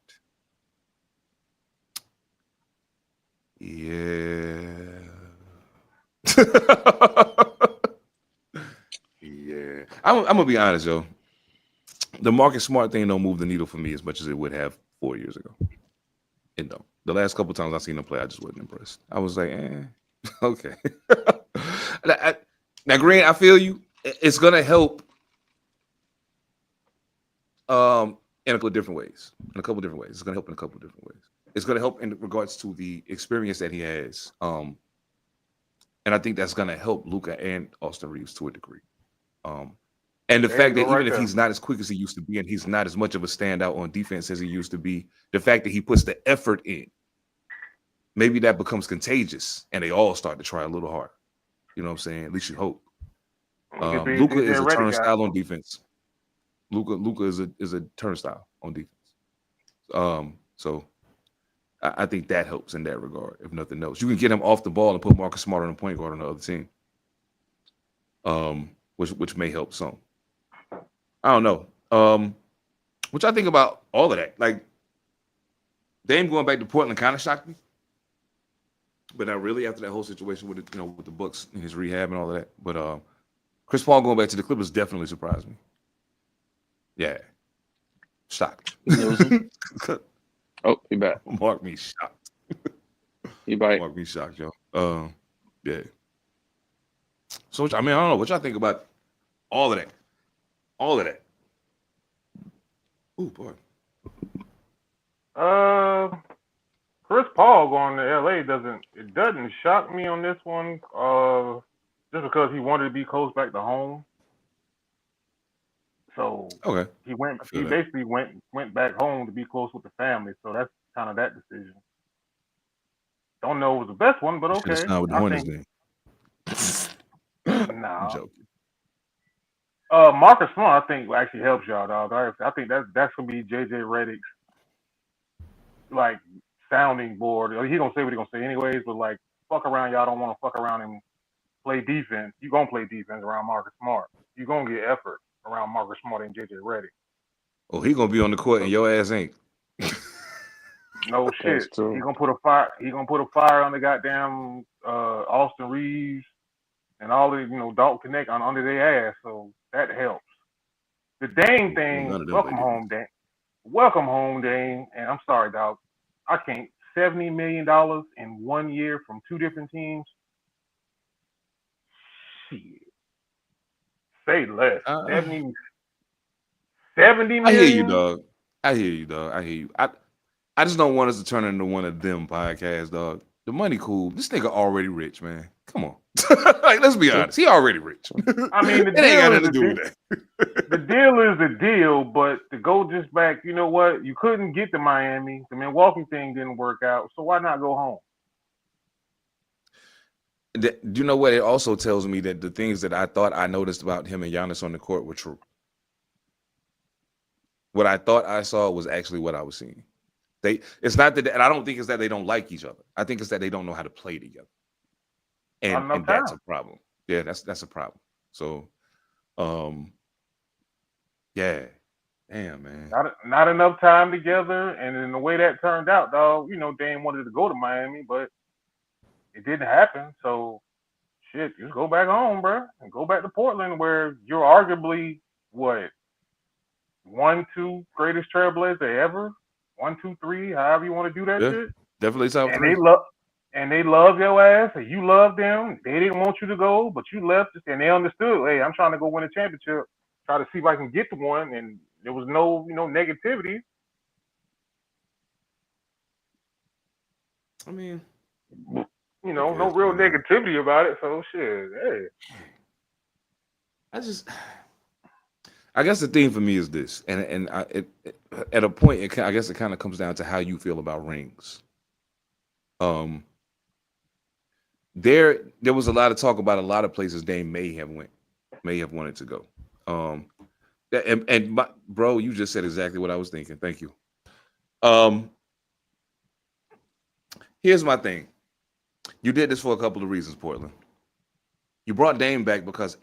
Yeah. Yeah. I'm going to be honest, yo. The Marcus Smart thing don't move the needle for me as much as it would have 4 years ago. It don't. The last couple times I've seen him play, I just wasn't impressed. I was like, okay. Now, Green, I feel you. It's going to help in a couple of different ways. It's going to help in a couple of different ways. It's going to help in regards to the experience that he has. And I think that's going to help Luka and Austin Reeves to a degree. And the fact that even if he's not as quick as he used to be and he's not as much of a standout on defense as he used to be, the fact that he puts the effort in, maybe that becomes contagious and they all start to try a little harder. You know what I'm saying? At least you hope. Luka is a turnstile on defense. Luka is a turnstile on defense. So I think that helps in that regard, if nothing else. You can get him off the ball and put Marcus Smart on the point guard on the other team. Which may help some. I don't know. Which I think about all of that. Like, Dame going back to Portland kind of shocked me. But not really after that whole situation with the Bucks and his rehab and all of that. But Chris Paul going back to the Clippers definitely surprised me. Yeah. Shocked. Oh, he back. Mark me shocked. He back. Mark me shocked, yo. Yeah. So I don't know what y'all think about All of that. All of that. Ooh, boy. Chris Paul going to LA doesn't shock me on this one. Just because he wanted to be close back to home. So Okay. he basically went back home to be close with the family. So that's kind of that decision. Don't know it was the best one, but okay. Signed with the Hornets then. Nah. I'm joking. Marcus Smart, I think, actually helps y'all, dog. I think that's gonna be JJ Redick's like sounding board. He gonna say what he gonna say anyways, but like fuck around, y'all don't want to fuck around and play defense. You gonna play defense around Marcus Smart. You gonna get effort around Marcus Smart and JJ Redick. Oh, he gonna be on the court and your ass ain't. No shit. true. He gonna put a fire on the goddamn Austin Reeves and all the Dalton Connect under their ass. So that helps. The Dame thing, welcome home, Dame. Welcome home, Dame. And I'm sorry, dog. I can't. $70 million in 1 year from two different teams. Shit. Say less. 70 million. I hear you, dog. I hear you. I just don't want us to turn into one of them podcasts, dog. The money cool. This nigga already rich, man. Come on. Like, let's be honest. He already rich. I mean, it ain't got nothing to do with that. The deal is the deal, but to go just back, you know what? You couldn't get to Miami. The Milwaukee thing didn't work out, so why not go home? Do you know what? It also tells me that the things that I thought I noticed about him and Giannis on the court were true. What I thought I saw was actually what I was seeing. It's not that, and I don't think it's that they don't like each other. I think it's that they don't know how to play together, and that's a problem. Yeah, that's a problem. So, yeah, damn, man. Not enough time together, and in the way that turned out, dog. Dame wanted to go to Miami, but it didn't happen. So, shit, just go back home, bro, and go back to Portland, where you're arguably what 1, 2 greatest trailblazer ever. 1, 2, 3, however you want to do that shit. Definitely top 3. They love your ass, and you love them. They didn't want you to go, but you left, and they understood. Hey, I'm trying to go win a championship. Try to see if I can get to one, and there was no, negativity. I mean, no real negativity about it. So shit, hey. I guess the thing for me is this, and at a point, I guess it kind of comes down to how you feel about rings. There was a lot of talk about a lot of places Dame may have wanted to go. Bro, you just said exactly what I was thinking. Thank you. Here's my thing. You did this for a couple of reasons, Portland. You brought Dame back because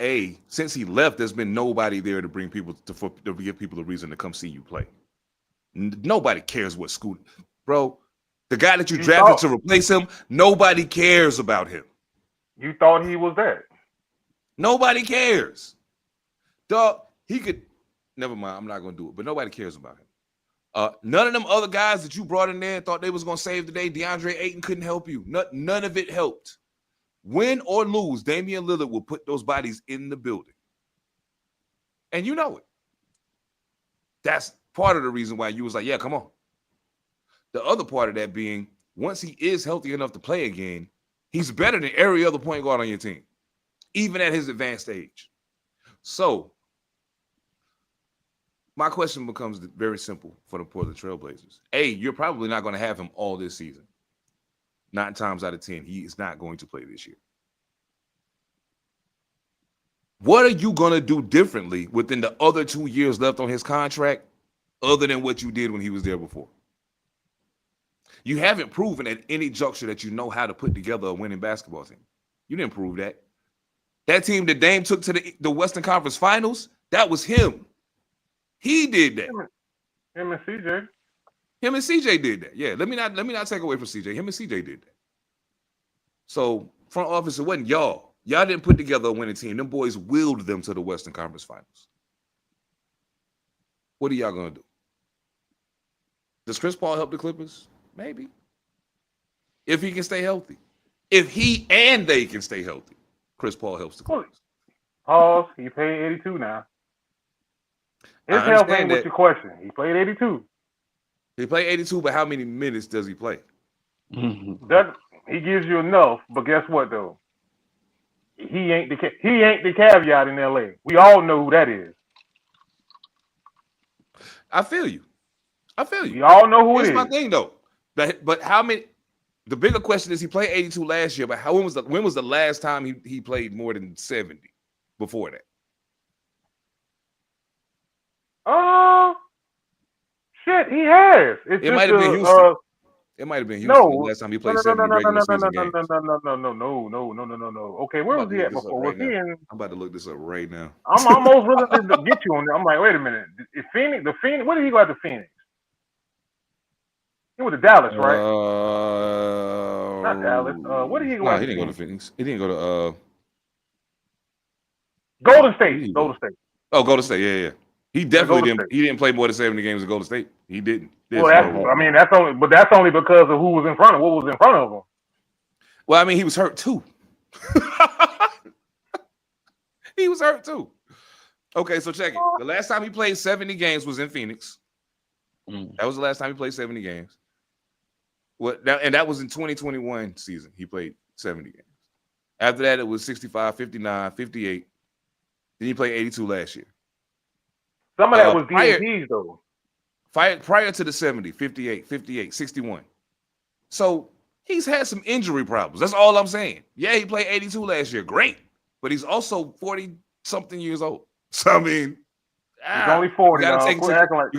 since he left, there's been nobody there to bring people to give people a reason to come see you play. Nobody cares what school, bro. The guy that you drafted to replace him, nobody cares about him. You thought he was that? Nobody cares. Dog, he could. Never mind. I'm not gonna do it. But nobody cares about him. None of them other guys that you brought in there thought they was gonna save the day. DeAndre Ayton couldn't help you. None of it helped. Win or lose, Damian Lillard will put those bodies in the building. And you know it. That's part of the reason why you was like, yeah, come on. The other part of that being, once he is healthy enough to play again, he's better than every other point guard on your team, even at his advanced age. So, my question becomes very simple for the Portland Trailblazers. You're probably not going to have him all this season. 9 times out of 10, he is not going to play this year. What are you going to do differently within the other 2 years left on his contract other than what you did when he was there before? You haven't proven at any juncture that you know how to put together a winning basketball team. You didn't prove that. That team that Dame took to the Western Conference Finals, that was him. He did that. Him and CJ. Him and CJ did that. Yeah, let me not take away from CJ. Him and CJ did that. So front office, it wasn't y'all. Y'all didn't put together a winning team. Them boys willed them to the Western Conference Finals. What are y'all gonna do? Does Chris Paul help the Clippers? Maybe. If he can stay healthy. If he and they can stay healthy, Chris Paul helps the Clippers. Pause. He played 82 now. His I health understand ain't that. what you question. He played 82. He played 82, but how many minutes does he play? That he gives you enough, but guess what though? He ain't the caveat in LA. We all know who that is. I feel you. We all know who Here's it my is. thing though. But how many? The bigger question is he played 82 last year, but when was the last time he played more than 70 before that? Shit, he has. It's It just might have been Houston. It might have been Houston the no, last time he no, played no, no, 70 no, no, regular no, no, season no, games. no. Okay, I'm where about was to he look at this up before? right Was he now. in? I'm about to look this up right now. I'm almost willing to get you on there. I'm like, wait a minute. Is Phoenix? The Phoenix? Where did he go after Phoenix? He went to Dallas, right? Not Dallas. Where did he go No, he after didn't go to Phoenix? Phoenix. He didn't go to Golden where did State. he Golden go? State. Oh, Golden State. Yeah. He Yeah, definitely Golden didn't. State. He didn't play more than 70 games at Golden State. He didn't. Well, There's no way. I mean, that's only because of who was in front of what was in front of him. Well, I mean, he was hurt too. He was hurt too. Okay, so check it. The last time he played 70 games was in Phoenix. That was the last time he played 70 games. And that was in 2021 season. He played 70 games. After that, it was 65, 59, 58. Then he played 82 last year. Some of that was DNPs, though. Prior to the 70, 58, 61. So he's had some injury problems. That's all I'm saying. Yeah, he played 82 last year. Great. But he's also 40-something years old. So, I mean, he's only 40. You got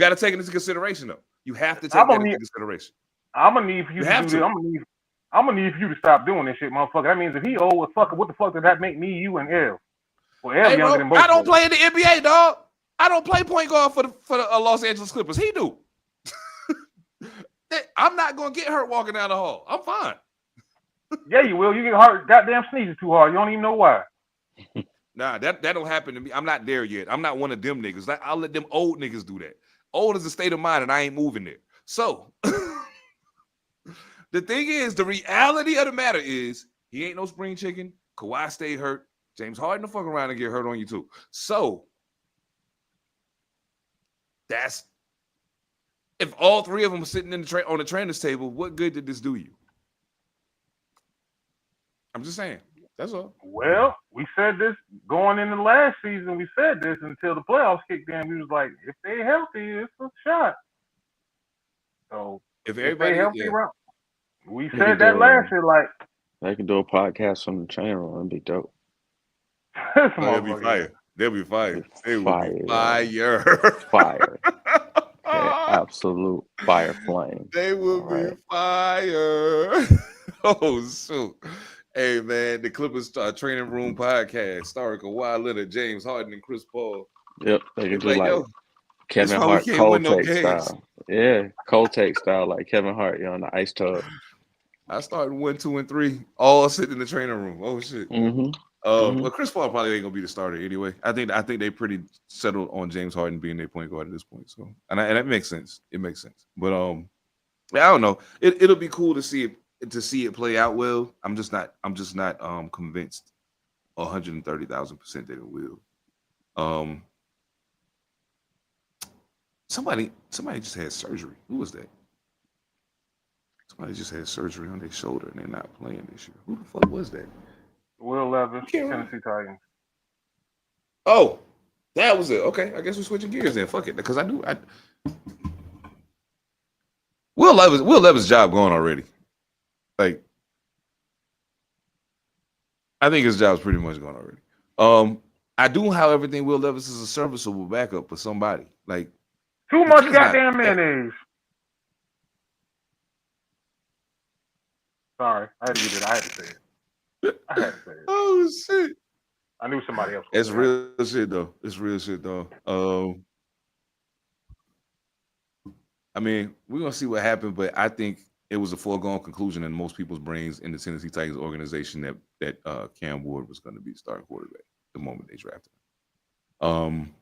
to take it into consideration, though. You have to take that into consideration. I'm gonna need for you to do this. I'm gonna need for you to stop doing this shit, motherfucker. That means if he old as fuck, what the fuck does that make me, you, and L? Well, L younger than both. I don't play in the NBA, dog. I don't play point guard for the Los Angeles Clippers. He do. I'm not gonna get hurt walking down the hall. I'm fine. Yeah, you will. You get hurt. Goddamn sneezing too hard. You don't even know why. Nah, that don't happen to me. I'm not there yet. I'm not one of them niggas. I'll let them old niggas do that. Old is a state of mind, and I ain't moving there. So the thing is, the reality of the matter is, he ain't no spring chicken. Kawhi stayed hurt. James Harden to fuck around and get hurt on you too. So that's if all three of them are sitting on the trainer's table, what good did this do you? I'm just saying. That's all. Well, we said this going into last season. We said this until the playoffs kicked in. We was like, if they healthy, it's a shot. So if everybody healthy, we said that last year. Like they can do a podcast from the training room. It'd be dope. They'll be fire. They'll be fire. They will be fire. Fire. Absolute fire flame. They will be fire. Oh, shoot. Hey, man, the Clippers Training Room Podcast starring Kawhi Leonard, James Harden, and Chris Paul. Yep, they can do like Kevin Hart cold take style. Yeah, cold take style like Kevin Hart, on the ice tub. I started 1, 2, and 3, all sitting in the training room. Oh shit. Well, Chris Paul probably ain't gonna be the starter anyway. I think they pretty settled on James Harden being their point guard at this point. So, and that makes sense. It makes sense. But I don't know. It'll be cool to see it play out well. I'm just not convinced 130,000% that it will. Somebody just had surgery. Who was that? Somebody just had surgery on their shoulder and they're not playing this year. Who the fuck was that? Will Levis, Tennessee Titans. Oh, that was it. Okay, I guess we're switching gears then. Fuck it, because Will Levis' job gone already. Like, I think his job's pretty much gone already. I do, however, think Will Levis is a serviceable backup for somebody. Like, too much goddamn mayonnaise. Sorry, I had to get it. I had to say it. Oh shit! I knew somebody else. It's real shit though. It's real shit though. I mean, we're gonna see what happened, but I think it was a foregone conclusion in most people's brains in the Tennessee Titans organization that Cam Ward was going to be the starting quarterback the moment they drafted him.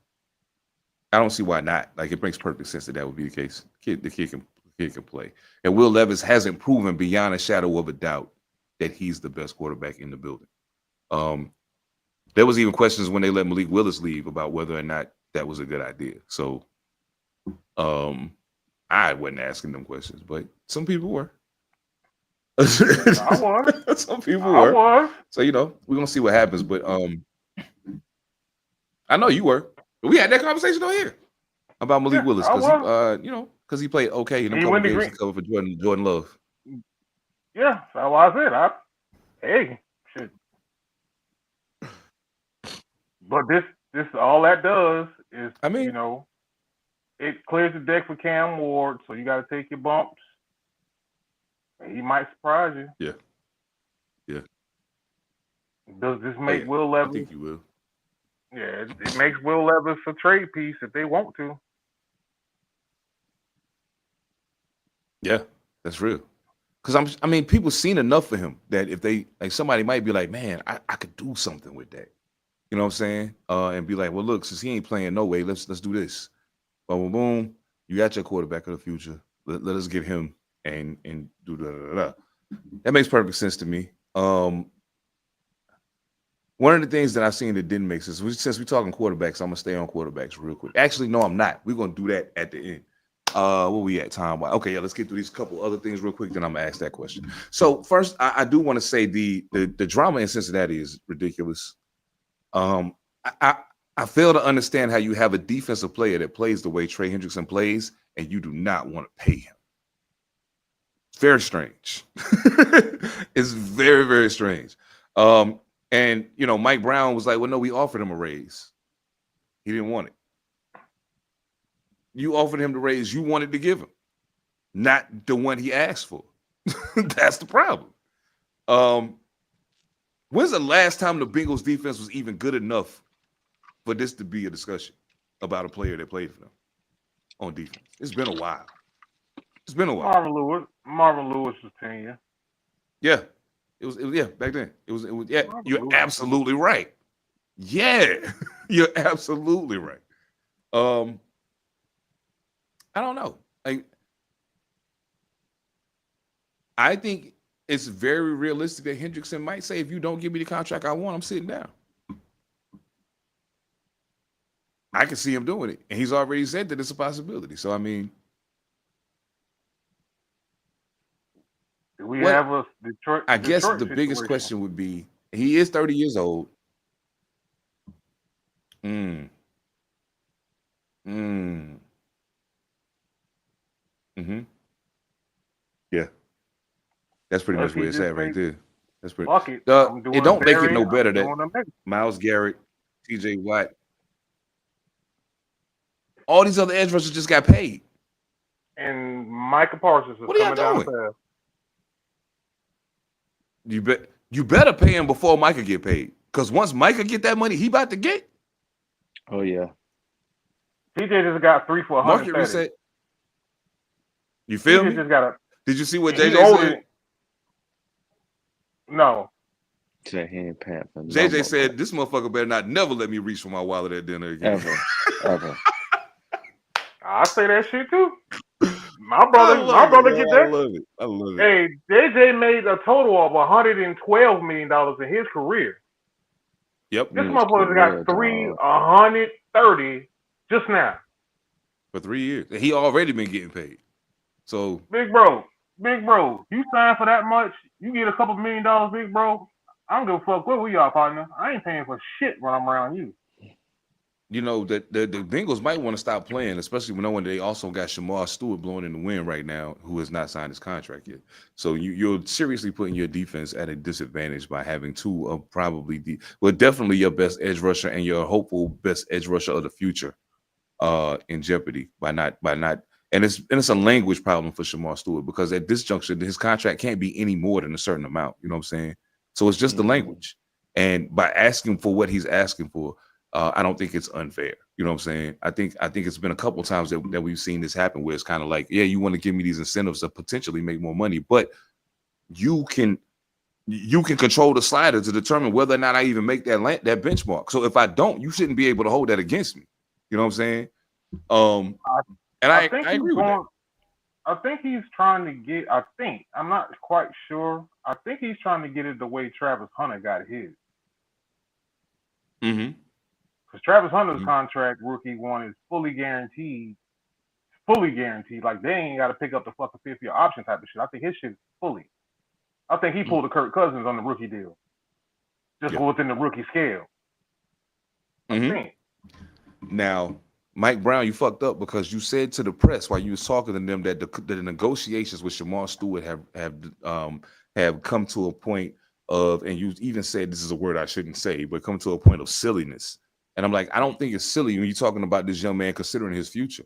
I don't see why not. Like, it makes perfect sense that would be the case. The kid can play, and Will Levis hasn't proven beyond a shadow of a doubt that he's the best quarterback in the building. There was even questions when they let Malik Willis leave about whether or not that was a good idea. So I wasn't asking them questions, but some people were. I was. Some people I were. was. So we're gonna see what happens. But I know you were. We had that conversation on here about Malik Yeah, Willis I because was. because he played okay in a He couple went to games he Green. covered for Jordan Love. Yeah, that's why I said hey, shit. But this all that does is, I mean, it clears the deck for Cam Ward, so you got to take your bumps. He might surprise you. yeah. Does this Oh make yeah. Will I Levis? think you will. Yeah, it makes Will Levis a trade piece if they want to. Yeah, that's real. Because people seen enough for him that if they somebody might be like, man, I could do something with that. You know what I'm saying? And be like, well, look, since he ain't playing no way, let's do this. Boom, boom, boom. You got your quarterback of the future. Let us get him and do da. That makes perfect sense to me. One of the things that I've seen that didn't make sense, since we're talking quarterbacks, I'm gonna stay on quarterbacks real quick. Actually, no, I'm not. We're gonna do that at the end. Where we at time wise? Okay, yeah, let's get through these couple other things real quick. Then I'm gonna ask that question. So first, I do want to say the drama in Cincinnati is ridiculous. I, I I fail to understand how you have a defensive player that plays the way Trey Hendrickson plays, and you do not want to pay him. It's very strange. It's very, very strange. And Mike Brown was like, well, no, we offered him a raise. He didn't want it. You offered him the raise you wanted to give him, not the one he asked for. That's the problem. When's the last time the Bengals defense was even good enough for this to be a discussion about a player that played for them on defense? It's been a while. It's been a while. Marvin Lewis was tenure. Yeah. It was back then. It was yeah, Marvin you're Lewis. absolutely right. Yeah. You're absolutely right. I don't know. I think it's very realistic that Hendrickson might say, if you don't give me the contract I want, I'm sitting down. I can see him doing it. And he's already said that it's a possibility. So, do we have a Detroit? I guess Detroit the biggest situation? question would be, he is 30 years old. Mm-hmm. Yeah. That's pretty much where it's at right there. That's pretty. Fuck it. It don't make it no better that Myles Garrett, TJ Watt, all these other edge rushers just got paid. And Micah Parsons is coming down the path. You better pay him before Micah get paid. Because once Micah get that money, he about to get. Oh yeah. TJ just got 3 for 100. Market reset. You feel me? Just got a. Did you see what JJ said? No. He ain't paying for JJ said, this motherfucker better not never let me reach for my wallet at dinner again. Ever. I say that shit too. My brother get that. I love it. Hey, JJ made a total of $112 million in his career. Yep. This motherfucker got 130 just now. For 3 years. And he already been getting paid. So Big bro, you sign for that much, you get a couple $1 million, big bro. I don't give a fuck what we are, partner. I ain't paying for shit when I'm around you. You know that the Bengals might want to stop playing, especially when they also got Shamar Stewart blowing in the wind right now, who has not signed his contract yet. So you're seriously putting your defense at a disadvantage by having two of definitely your best edge rusher and your hopeful best edge rusher of the future in jeopardy by not. And it's a language problem for Shamar Stewart, because at this juncture his contract can't be any more than a certain amount. You know what I'm saying? So it's just the language, and by asking for what he's asking for. I don't think it's unfair. You know what I'm saying? I think it's been a couple of times that we've seen this happen, where it's kind of like, yeah, you want to give me these incentives to potentially make more money, but you can control the slider to determine whether or not I even make that benchmark. So if I don't, you shouldn't be able to hold that against me. You know what I'm saying? I agree with that. I think he's trying to get. I'm not quite sure. I think he's trying to get it the way Travis Hunter got his. Mm-hmm. Because Travis Hunter's contract, rookie one, is fully guaranteed. Fully guaranteed. Like, they ain't got to pick up the fucking fifth-year option type of shit. I think his shit is fully. I think he pulled a Kirk Cousins on the rookie deal. Just within the rookie scale. I think. Now, Mike Brown, you fucked up because you said to the press while you was talking to them that the negotiations with Shamar Stewart have come to a point of, and you even said this is a word I shouldn't say, but come to a point of silliness. And I'm like, I don't think it's silly when you're talking about this young man considering his future.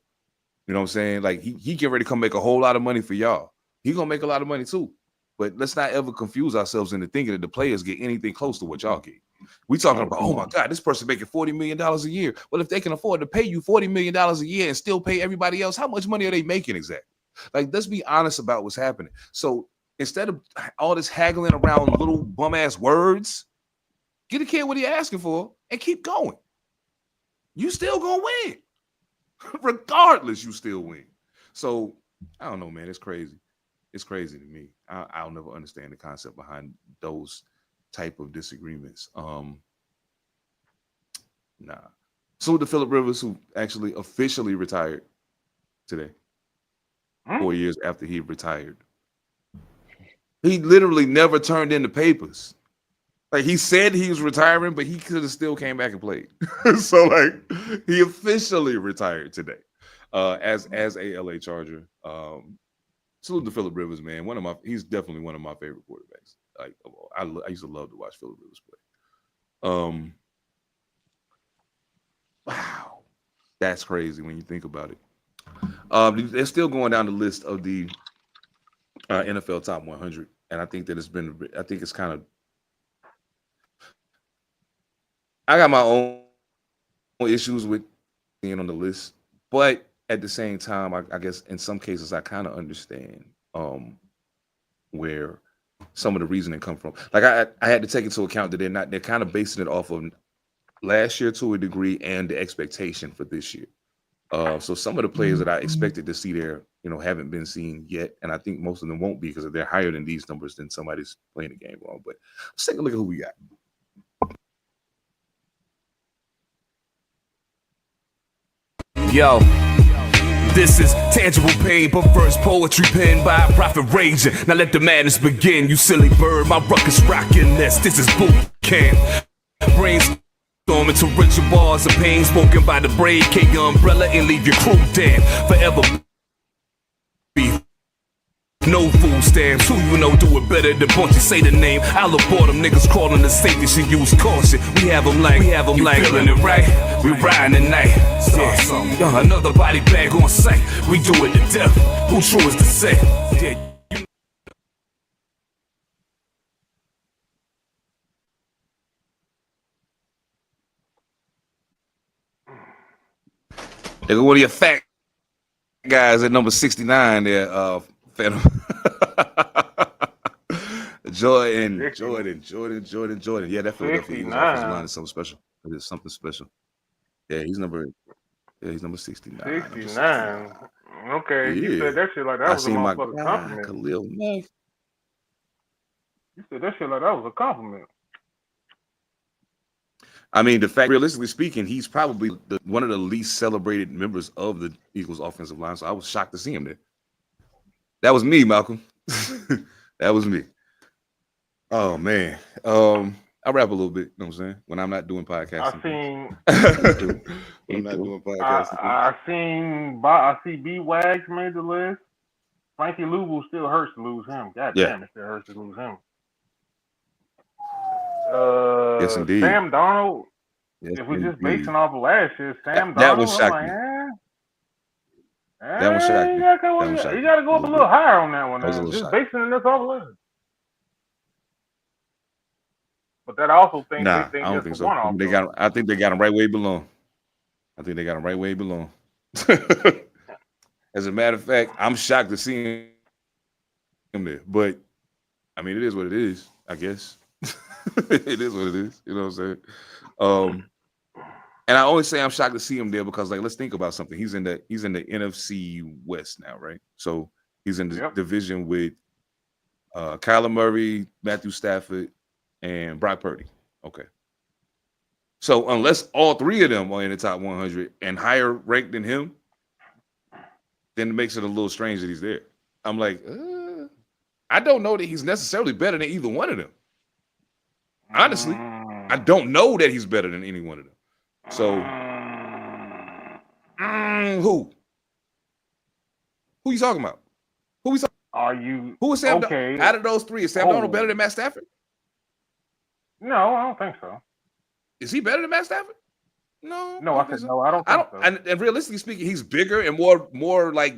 You know what I'm saying? Like he get ready to come make a whole lot of money for y'all. He gonna make a lot of money too. But let's not ever confuse ourselves into thinking that the players get anything close to what y'all get. We talking about, oh my God, this person making $40 million a year. Well, if they can afford to pay you $40 million a year and still pay everybody else, how much money are they making exactly? Like, let's be honest about what's happening. So instead of all this haggling around little bum ass words, get a kid what he asking for and keep going. You still gonna win. Regardless, you still win. So I don't know, man. It's crazy. It's crazy to me. I'll never understand the concept behind those type of disagreements. Nah. So to Phillip Rivers, who actually officially retired today, 4 years after he retired. He literally never turned in the papers. Like, he said he was retiring, but he could have still came back and played. So like, he officially retired today as a LA Charger. Salute to Phillip Rivers, man. He's definitely one of my favorite quarterbacks. Like, I used to love to watch Phillip Rivers play. Wow, that's crazy when you think about it. They're still going down the list of the NFL Top 100, and I think that it's kind of. I got my own issues with being on the list, but at the same time, I guess in some cases I kind of understand where some of the reasoning come from. Like I had to take into account that they're kind of basing it off of last year to a degree and the expectation for this year. So some of the players that I expected to see there, haven't been seen yet, and I think most of them won't be because if they're higher than these numbers, then somebody's playing the game wrong. But let's take a look at who we got. Yo, this is tangible pain, but first poetry penned by a prophet raging. Now let the madness begin, you silly bird. My ruckus rocking this. This is boot camp. Brainstorming torrential bars of pain spoken by the brave King umbrella and leave your crew damn. Forever be no food stamps. Who you know do it better than Bunch? You say the name. I'll abort them niggas crawling to safety. Should use caution. We have them like feeling it right. We riding tonight. Another body bag on sight. We do it to death. Who true is to say? They go one of your fat guys at number 69 there, Phantom. Jordan. Yeah, that Philadelphia Eagles offensive line is something special. It is something special. Yeah, he's number 69. 69. Okay, Yeah. you said that shit like that was a motherfucking compliment. Khalil Mack. You said that shit like that was a compliment. I mean, the fact, realistically speaking, he's probably one of the least celebrated members of the Eagles offensive line. So I was shocked to see him there. That was me, Malcolm. That was me. Oh man. I rap a little bit, you know what I'm saying? When I'm not doing podcasting. I see B-Wags made the list. Frankie Louvu still hurts to lose him. God damn, it still hurts to lose him. Yes, indeed. Sam Darnold. Yes, if we're just basing off of last year, Sam Darnold. That one shocked me. That one shocked me. You got to go up a little higher on that one. Just shock. basing this off of last. But that also thinks I don't think so. I think they got him right where he belong. As a matter of fact, I'm shocked to see him there. But I mean, it is what it is, I guess. It is what it is. You know what I'm saying? And I always say I'm shocked to see him there because, like, let's think about something. He's in the NFC West now, right? So he's in the division with Kyler Murray, Matthew Stafford, and Brock Purdy. Okay. So unless all three of them are in the top 100 and higher ranked than him, then it makes it a little strange that he's there. I'm like, I don't know that he's necessarily better than either one of them. Honestly, I don't know that he's better than any one of them. So, who? Who you talking about? Who is Sam? Okay? Out of those three, is Sam Darnold better than Matt Stafford? No, I don't think so. Is he better than Matt Stafford? No. No, I said no. I don't think so. And realistically speaking, he's bigger and more like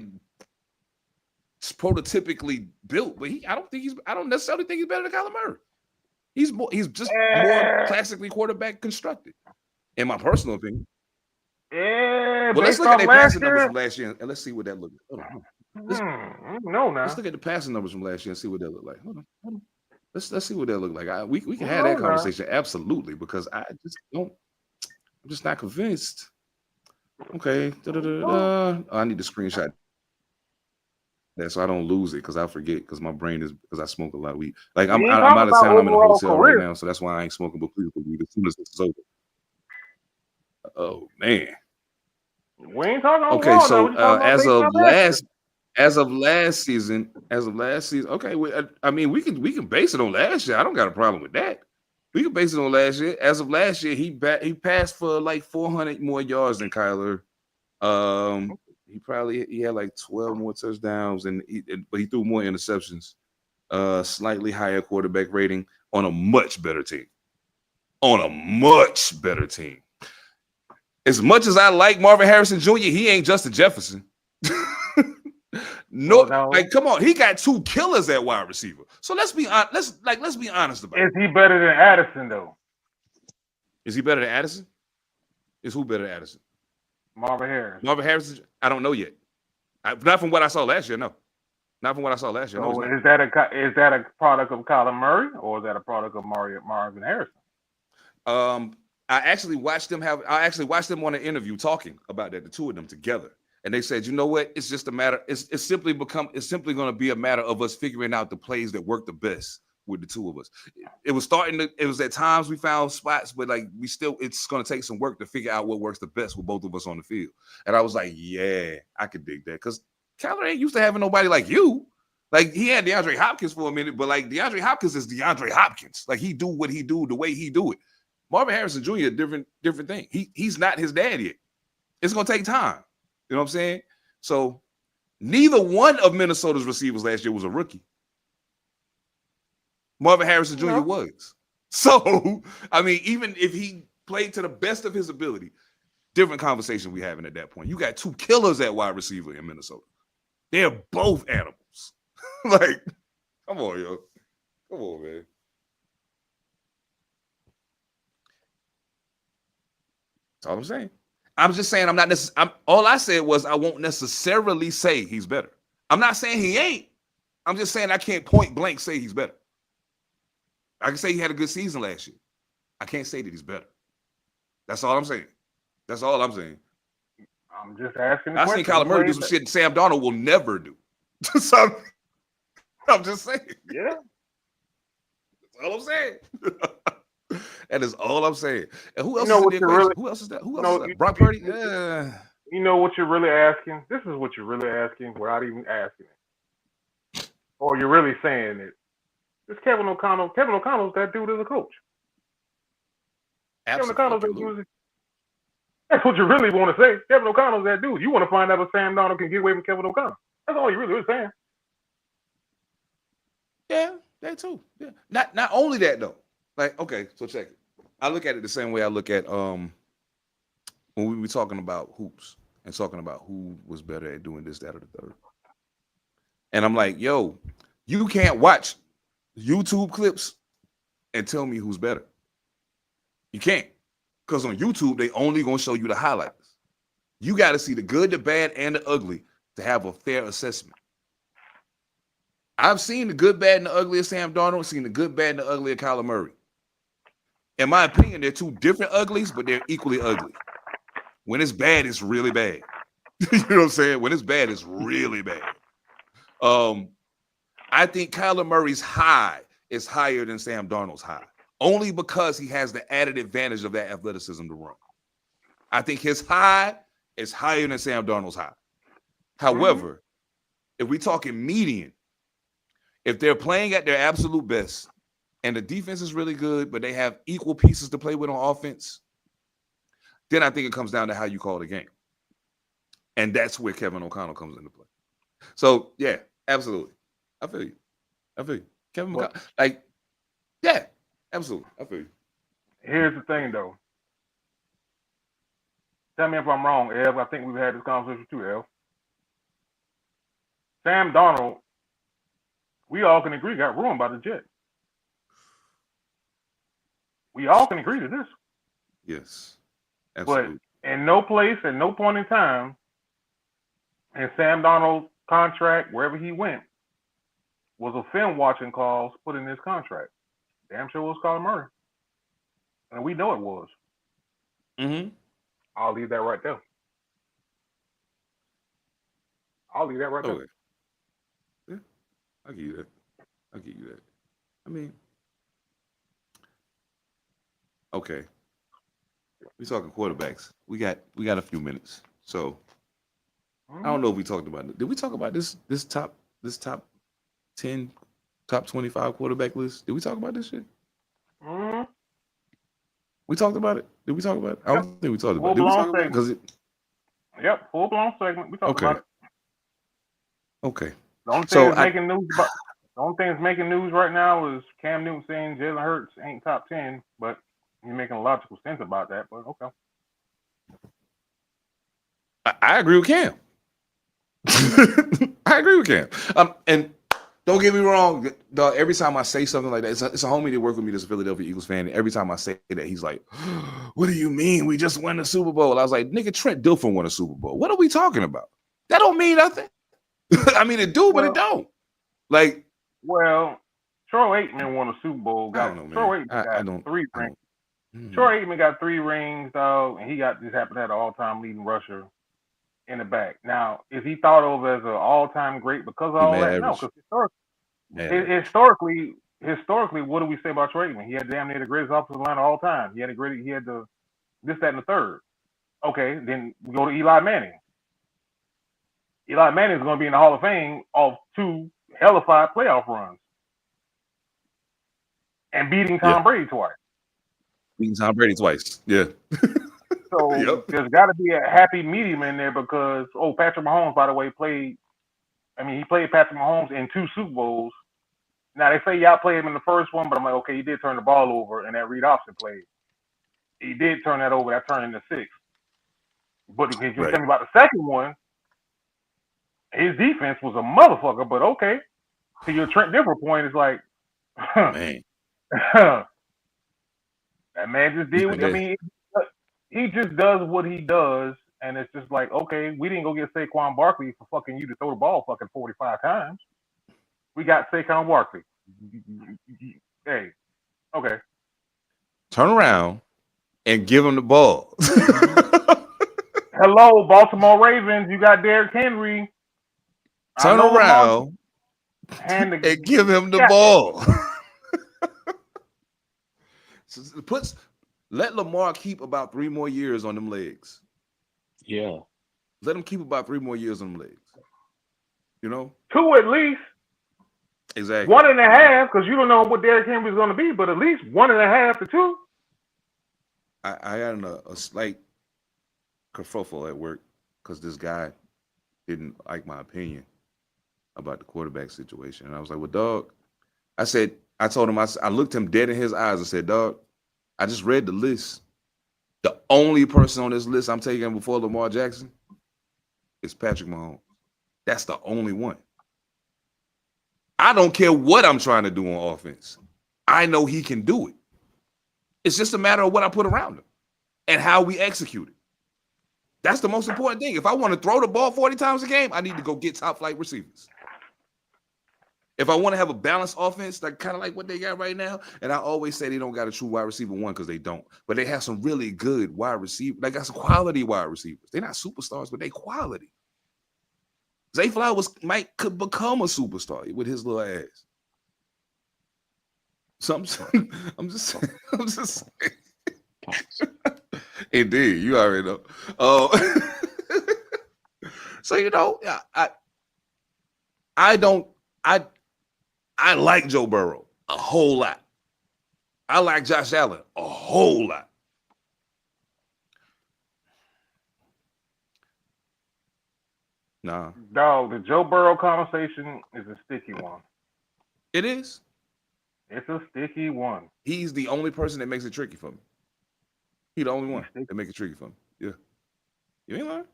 prototypically built. But I don't necessarily think he's better than Kyler Murray. He's just more classically quarterback constructed, in my personal opinion. Yeah, well, let's look at their passing numbers from last year and let's see what that looked like. Let's look at the passing numbers from last year and see what that looked like. Hold on. Let's see what that looked like. We can have that conversation absolutely, because I'm just not convinced. Okay. I need to screenshot that so I don't lose it, because I forget, because my brain is, because I smoke a lot of weed. Like I'm out of town. I'm in a hotel right now, so that's why I ain't smoking but weed as soon as this is over. Oh man. We ain't talking. Okay, so as of last season, okay. I mean, we can base it on last year. I don't got a problem with that. We can base it on last year. As of last year, he passed for like 400 more yards than Kyler. He had like 12 more touchdowns, but he threw more interceptions. Slightly higher quarterback rating on a much better team. As much as I like Marvin Harrison Jr., he ain't Justin Jefferson. No, like come on, he got two killers at wide receiver. So let's be honest about it. Is he better than Addison though? Is he better than Addison? Is who better than Addison? Marvin Harrison. Marvin Harrison, I don't know yet. Not from what I saw last year. No, not from what I saw last year. So is that a product of Kyler Murray, or is that a product of Marvin Harrison? I actually watched them on an interview talking about that, the two of them together. And they said, you know what? It's just a matter. It's simply going to be a matter of us figuring out the plays that work the best with the two of us. It was at times we found spots, but like it's going to take some work to figure out what works the best with both of us on the field. And I was like, yeah, I could dig that, because Kyler ain't used to having nobody like you. Like he had DeAndre Hopkins for a minute, but like DeAndre Hopkins is DeAndre Hopkins. Like he do what he do the way he do it. Marvin Harrison Jr. different thing. He's not his dad yet. It's gonna take time. You know what I'm saying? So neither one of Minnesota's receivers last year was a rookie. Marvin Harrison Jr. was. So I mean, even if he played to the best of his ability, different conversation we having at that point. You got two killers at wide receiver in Minnesota. They're both animals. Like, come on, yo. Come on, man. That's all I'm saying. I'm just saying all I said was I won't necessarily say he's better. I'm not saying he ain't. I'm just saying I can't point blank say he's better. I can say he had a good season last year. I can't say that he's better. That's all I'm saying. I'm just asking. I seen Kyler Murray do some shit Sam Darnold will never do. So I'm just saying. Yeah. That's all I'm saying. That is all I'm saying. And who else who else is that? Who else is that? Brock Purdy? You know what you're really asking? This is what you're really asking without even asking it. Or you're really saying it. It's Kevin O'Connell. Kevin O'Connell's that dude as a coach. Absolutely. Kevin O'Connell's that dude. That's what you really want to say. Kevin O'Connell's that dude. You want to find out if Sam Darnold can get away from Kevin O'Connell. That's all you really was saying. Yeah, that too. Yeah. Not only that though. Like, okay, so check it. I look at it the same way I look at when we were talking about hoops and talking about who was better at doing this, that, or the third. And I'm like, yo, you can't watch YouTube clips and tell me who's better. You can't. Because on YouTube, they only gonna show you the highlights. You got to see the good, the bad, and the ugly to have a fair assessment. I've seen the good, bad, and the ugly of Sam Darnold. I've seen the good, bad, and the ugly of Kyler Murray. In my opinion, they're two different uglies, but they're equally ugly. When it's bad, it's really bad. You know what I'm saying? When it's bad, it's really bad. I think Kyler Murray's high is higher than Sam Darnold's high only because he has the added advantage of that athleticism to run. I think his high is higher than Sam Darnold's high. However, if we're talking median, if they're playing at their absolute best and the defense is really good, but they have equal pieces to play with on offense, then I think it comes down to how you call the game. And that's where Kevin O'Connell comes into play. So, yeah, absolutely. I feel you. Kevin O'Connell, like, yeah, absolutely. I feel you. Here's the thing, though. Tell me if I'm wrong, Ev. I think we've had this conversation too, Ev. Sam Darnold, we all can agree, got ruined by the Jets. We all can agree to this. Yes, absolutely. But in no place, at no point in time, in Sam Darnold's contract, wherever he went, was a film watching clause put in his contract. Damn sure it was Kyler Murray. And we know it was. Mm-hmm. I'll leave that right there. Okay. Yeah, I'll give you that. I mean, okay. We're talking quarterbacks. We got a few minutes. So I don't know if we talked about it. Did we talk about this top 10, top 25 quarterback list? Did we talk about this shit? Mm-hmm. We talked about it. Did we talk about it? I don't think we talked about it. Did we talk about it? Yep, full blown segment. We talked about it. Okay. The only thing that's making news right now is Cam Newton saying Jalen Hurts ain't top 10, but you're making logical sense about that. But okay. I agree with Cam. And don't get me wrong, dog, every time I say something like that, it's a homie that worked with me that's a Philadelphia Eagles fan. And every time I say that, he's like, what do you mean? We just won the Super Bowl. I was like, nigga, Trent Dilfer won a Super Bowl. What are we talking about? That don't mean nothing. I mean, it do, but it don't. Like, well, Troy Aikman won a Super Bowl. I don't know, man. Troy Aikman got 3 rings. Troy Aikman got 3 rings, dog, and he just happened to have an all-time leading rusher in the back. Now, is he thought of as an all-time great because of all that? No, because historically, what do we say about Troy Aikman? He had damn near the greatest offensive line of all time. He had the this, that, and the third. Okay, then we go to Eli Manning. Eli Manning is going to be in the Hall of Fame off 2 hellified playoff runs and beating Tom Brady twice. Yeah. So there's got to be a happy medium in there because, Patrick Mahomes, by the way, he played Patrick Mahomes in 2 Super Bowls. Now, they say y'all played him in the first one, but I'm like, okay, he did turn the ball over in that Reed Austin play. He did turn that over. That turned into 6. But if you're telling me about the second one, his defense was a motherfucker, but okay. To your Trent Dilfer point, it's like, man. that man just did he just does what he does, and it's just like, okay, we didn't go get Saquon Barkley for fucking you to throw the ball fucking 45 times. We got Saquon Barkley. Hey, okay. Turn around and give him the ball. Hello, Baltimore Ravens. You got Derrick Henry. Turn around and give him the ball. Let Lamar keep about 3 more years on them legs. Yeah. Let him keep about 3 more years on them legs. You know? 2 at least. Exactly. 1.5, because you don't know what Derrick Henry is going to be, but at least 1.5 to 2. I got a slight kerfuffle at work because this guy didn't like my opinion about the quarterback situation. And I was like, well, dog, I told him, I looked him dead in his eyes and said, dog, I just read the list. The only person on this list I'm taking before Lamar Jackson is Patrick Mahomes. That's the only one. I don't care what I'm trying to do on offense. I know he can do it. It's just a matter of what I put around him and how we execute it. That's the most important thing. If I want to throw the ball 40 times a game, I need to go get top flight receivers. If I want to have a balanced offense, like kind of like what they got right now, and I always say they don't got a true wide receiver 1 because they don't, but they have some really good wide receivers. They got some quality wide receivers. They're not superstars, but they quality. Zay Flowers could become a superstar with his little ass. So I'm just saying. Indeed, you already know. So I like Joe Burrow a whole lot. I like Josh Allen a whole lot. Nah. Dog, the Joe Burrow conversation is a sticky one. It is. It's a sticky one. He's the only person that makes it tricky for me. He's the only one that makes it tricky for me. Yeah. You ain't lying.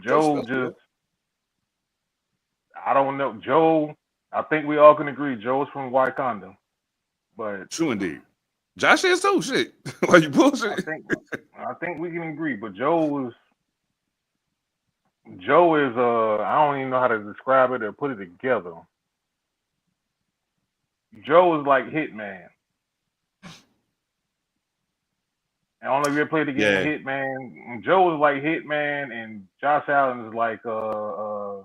Joe just, I don't know. Joe, I think we all can agree Joe's from Wakanda. But true indeed. Josh is too. Shit. Why you bullshit? I think we can agree. But Joe is I don't even know how to describe it or put it together. Joe is like Hitman. I don't know if you ever played the game Hitman. Joe is like Hitman, and Josh Allen is like a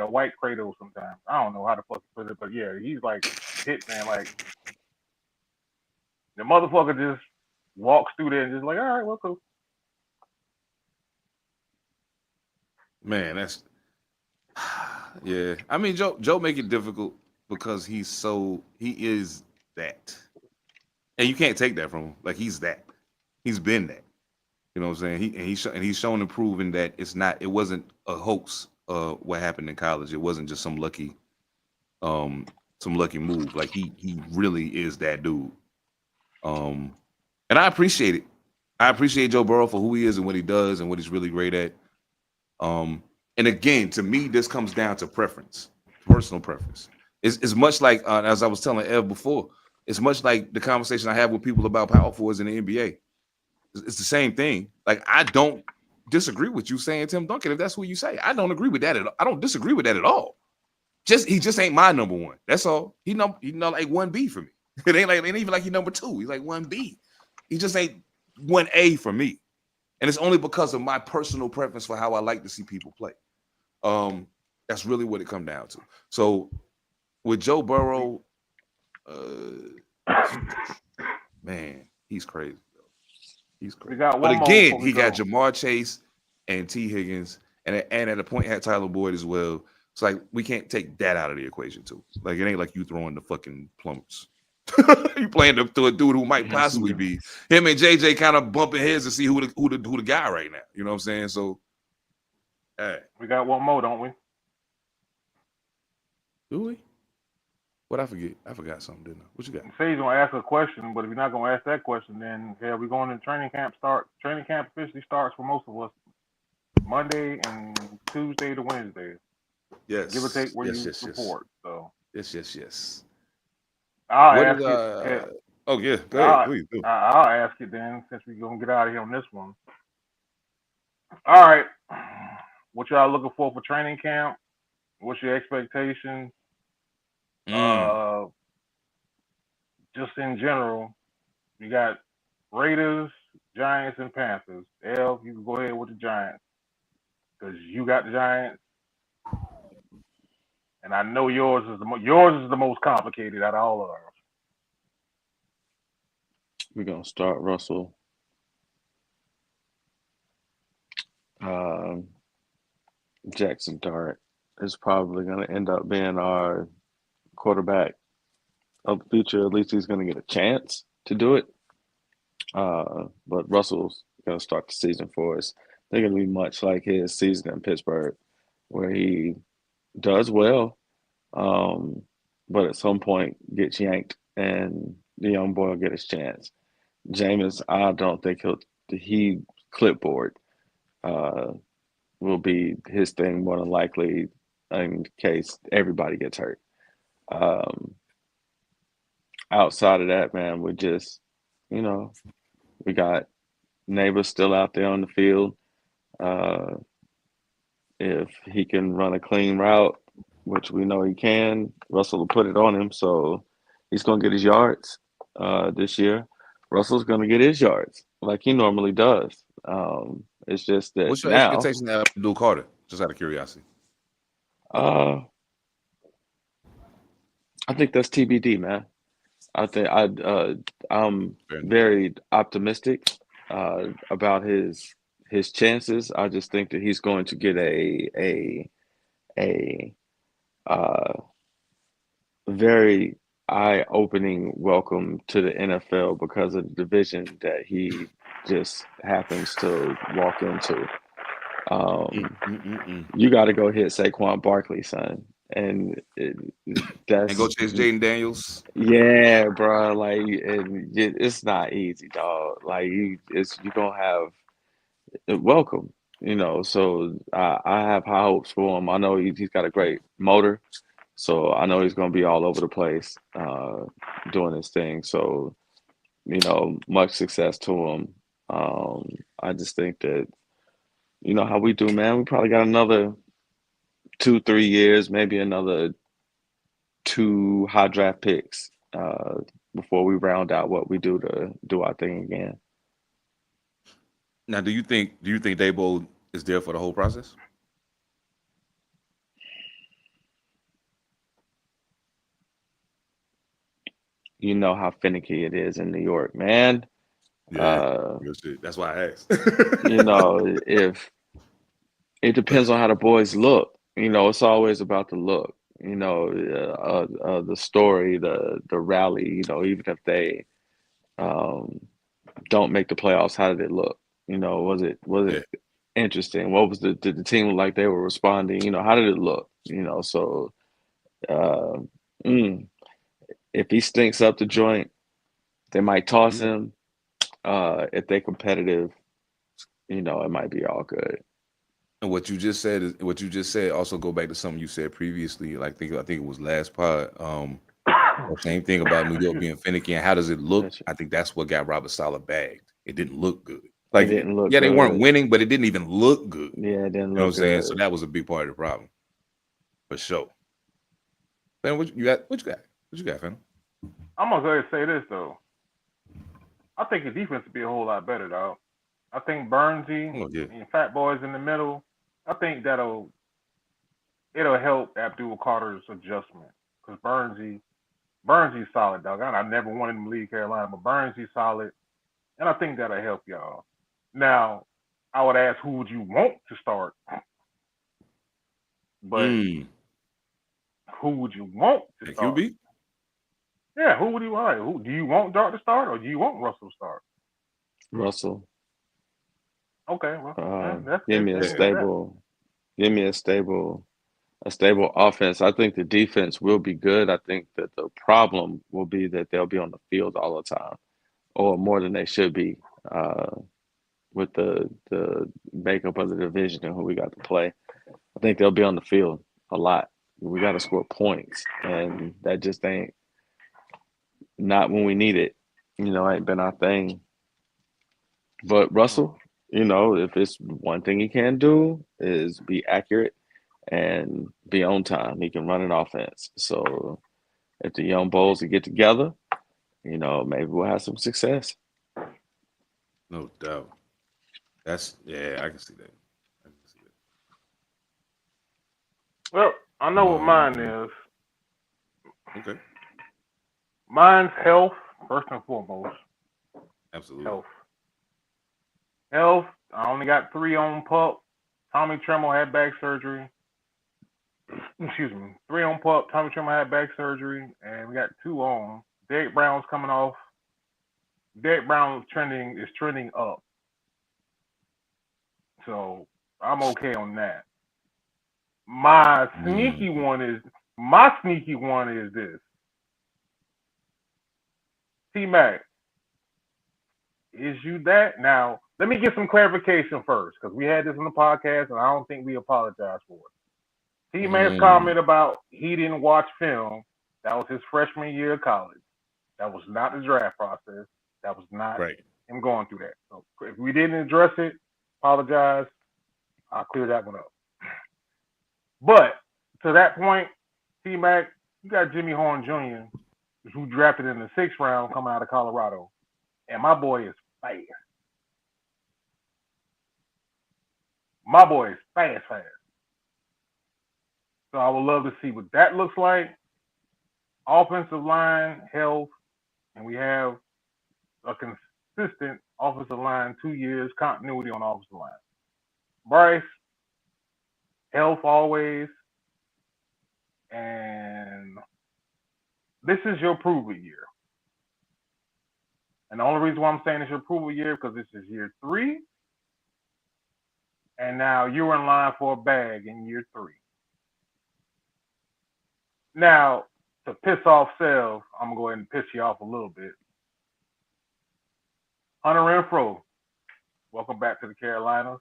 white Kratos sometimes. I don't know how to fucking put it, but yeah, he's like Hitman. Like the motherfucker just walks through there and just like, all right, well, cool. Man, that's yeah. I mean, Joe make it difficult because he is that, and you can't take that from him. Like he's that. He's been that. You know what I'm saying? He's shown and proven that it wasn't a hoax. What happened in college? It wasn't just some lucky move. Like he really is that dude. And I appreciate it. I appreciate Joe Burrow for who he is and what he does and what he's really great at. And again, to me, this comes down to preference, personal preference. It's much like, as I was telling Ev before, it's much like the conversation I have with people about power forwards in the NBA. It's the same thing. Like, I don't disagree with you saying Tim Duncan, if that's what you say. I don't agree with that at all. I don't disagree with that at all. He just ain't my number one. That's all. He like 1B for me. It ain't even like he number 2. He's like 1B. He just ain't 1A for me. And it's only because of my personal preference for how I like to see people play. That's really what it comes down to. So with Joe Burrow, man, he's crazy. He's crazy. But again, he got Jamar Chase and T. Higgins, and at a point had Tyler Boyd as well. It's like we can't take that out of the equation too. Like it ain't like you throwing the fucking plumbers. You playing to a dude who might possibly be him and JJ kind of bumping heads to see who the guy right now. You know what I'm saying? So, hey, we got one more, don't we? Do we? What I forget? I forgot something, didn't I? What you got? You say he's gonna ask a question, but if you're not gonna ask that question, then we're going to training camp. Training camp officially starts for most of us Monday and Tuesday to Wednesday. Yes. Give or take where you report. So. Yes. I'll ask it. Please do. I'll ask it then, since we're gonna get out of here on this one. All right, what y'all looking for training camp? What's your expectations? Just in general, you got Raiders, Giants, and Panthers. El, you can go ahead with the Giants because you got the Giants. And I know yours is the most complicated out of all of ours. We're gonna start Russell. Jackson Dart is probably gonna end up being our quarterback of the future. At least he's gonna get a chance to do it. But Russell's gonna start the season for us. They're gonna be much like his season in Pittsburgh, where he does well, but at some point gets yanked and the young boy will get his chance. Jameis, I don't think he clipboard will be his thing more than likely in case everybody gets hurt. Outside of that, man, we just, we got Neighbors still out there on the field. If he can run a clean route, which we know he can, Russell will put it on him. So he's going to get his yards this year. Russell's going to get his yards like he normally does. It's just that what's your now, expectation of Abdul Carter? Just out of curiosity. I think that's TBD, man. I'm very optimistic about his chances. I just think that he's going to get a uh, very eye-opening welcome to the NFL because of the division that he just happens to walk into. You got to go hit Saquon Barkley, son, and And go that's chase Jaden Daniels. yeah, bro. Like, and it's not easy, dog. Like, you're gonna have welcome, So I have high hopes for him. I know he's got a great motor, so I know he's gonna be all over the place, doing his thing. So, much success to him. I just think that how we do, man. We probably got another 2, 3 years, maybe another 2 high draft picks before we round out what we do to do our thing again. Now, do you think Dabo is there for the whole process? You know how finicky it is in New York, man. Yeah, that's why I asked. If it depends on how the boys look. It's always about the look. The story, the rally. Even if they don't make the playoffs, how did it look? Was it interesting? What was did the team look like they were responding? How did it look? So uh, if he stinks up the joint, they might toss him. If they're competitive, it might be all good. And what you just said also go back to something you said previously. Like I think it was last pod. Same thing about New York being finicky and how does it look? I think that's what got Robert Saleh bagged. It didn't look good. Like it didn't look they good. weren't winning, but it didn't even look good. Yeah, it didn't look good. You know what I'm saying? So that was a big part of the problem. For sure. Man, what you got? What you got, fam? I'm gonna go ahead and say this though. I think the defense would be a whole lot better, dog. I think Burnsy and Fat Boys in the middle. I think it'll help Abdul Carter's adjustment because Burnsy's solid, dog. I never wanted him to leave Carolina, but Burnsy's solid, and I think that'll help y'all. Now, I would ask who would you want to start, but who would you want to start? QB? Yeah, who would you want? Who do you want Dart to start, or do you want Russell to start? Russell. Okay, well, give me a stable offense. I think the defense will be good. I think that the problem will be that they'll be on the field all the time, or more than they should be, with the makeup of the division and who we got to play. I think they'll be on the field a lot. We got to score points, and that just ain't not when we need it. Ain't been our thing. But Russell, if it's one thing he can do is be accurate and be on time. He can run an offense. So if the young bulls get together, maybe we'll have some success. No doubt. I can see that. Well, I know what mine is. Okay. Mine's health, first and foremost. Absolutely. Health. I only got 3 on PUP. Tommy Tremble had back surgery. Excuse me. 3 on PUP. Tommy Tremble had back surgery, and we got 2 on. Derek Brown's coming off. Derek Brown is trending up. So I'm okay on that. My sneaky one is this. T-Mac, is you that? Now, let me get some clarification first, because we had this on the podcast, and I don't think we apologize for it. T-Mac's comment about he didn't watch film, that was his freshman year of college. That was not the draft process. That was not him going through that. So if we didn't address it, apologize. I'll clear that one up. But to that point, T-Mac, you got Jimmy Horn Jr., who drafted in the 6th round coming out of Colorado. And my boy is fast. So I would love to see what that looks like. offensive line health, and we have a consistent offensive line 2 years continuity on the offensive line. Bryce, health always, and this is your prove it year. And the only reason why I'm saying it's your prove it year because this is year 3, and now you're in line for a bag in year 3. Now, to piss off Sales, I'm gonna go ahead and piss you off a little bit. Hunter Renfro, welcome back to the Carolinas.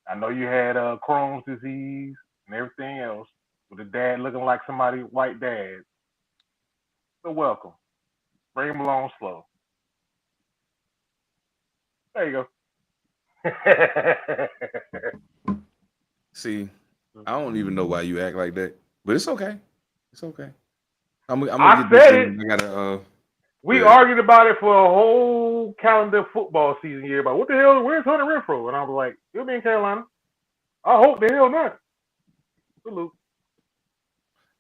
I know you had Crohn's disease and everything else, with a dad looking like somebody white dad. So welcome. Bring him along slow. There you go. See, I don't even know why you act like that, but it's okay. It's okay. I'm I gonna get said this it. in. I gotta. We Yeah. argued about it for a whole calendar football season year about what the hell, where's Hunter Renfro? And I was like, he'll be in Carolina. I hope the hell not. Salute.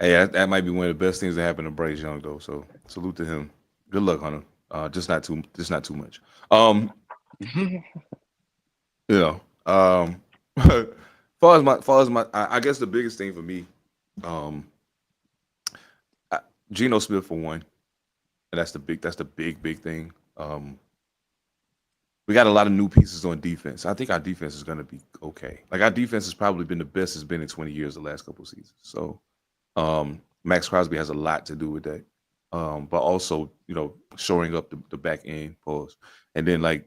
Hey, that might be one of the best things that happened to Bryce Young, though. So salute to him. Good luck, Hunter. Just not too much. You know, far as my, I guess the biggest thing for me, Geno Smith for one, and that's the big thing. We got a lot of new pieces on defense. I think our defense is going to be okay. Like our defense has probably been the best it's been in 20 years, the last couple of seasons. So Max Crosby has a lot to do with that. But also, shoring up the back end pause. And then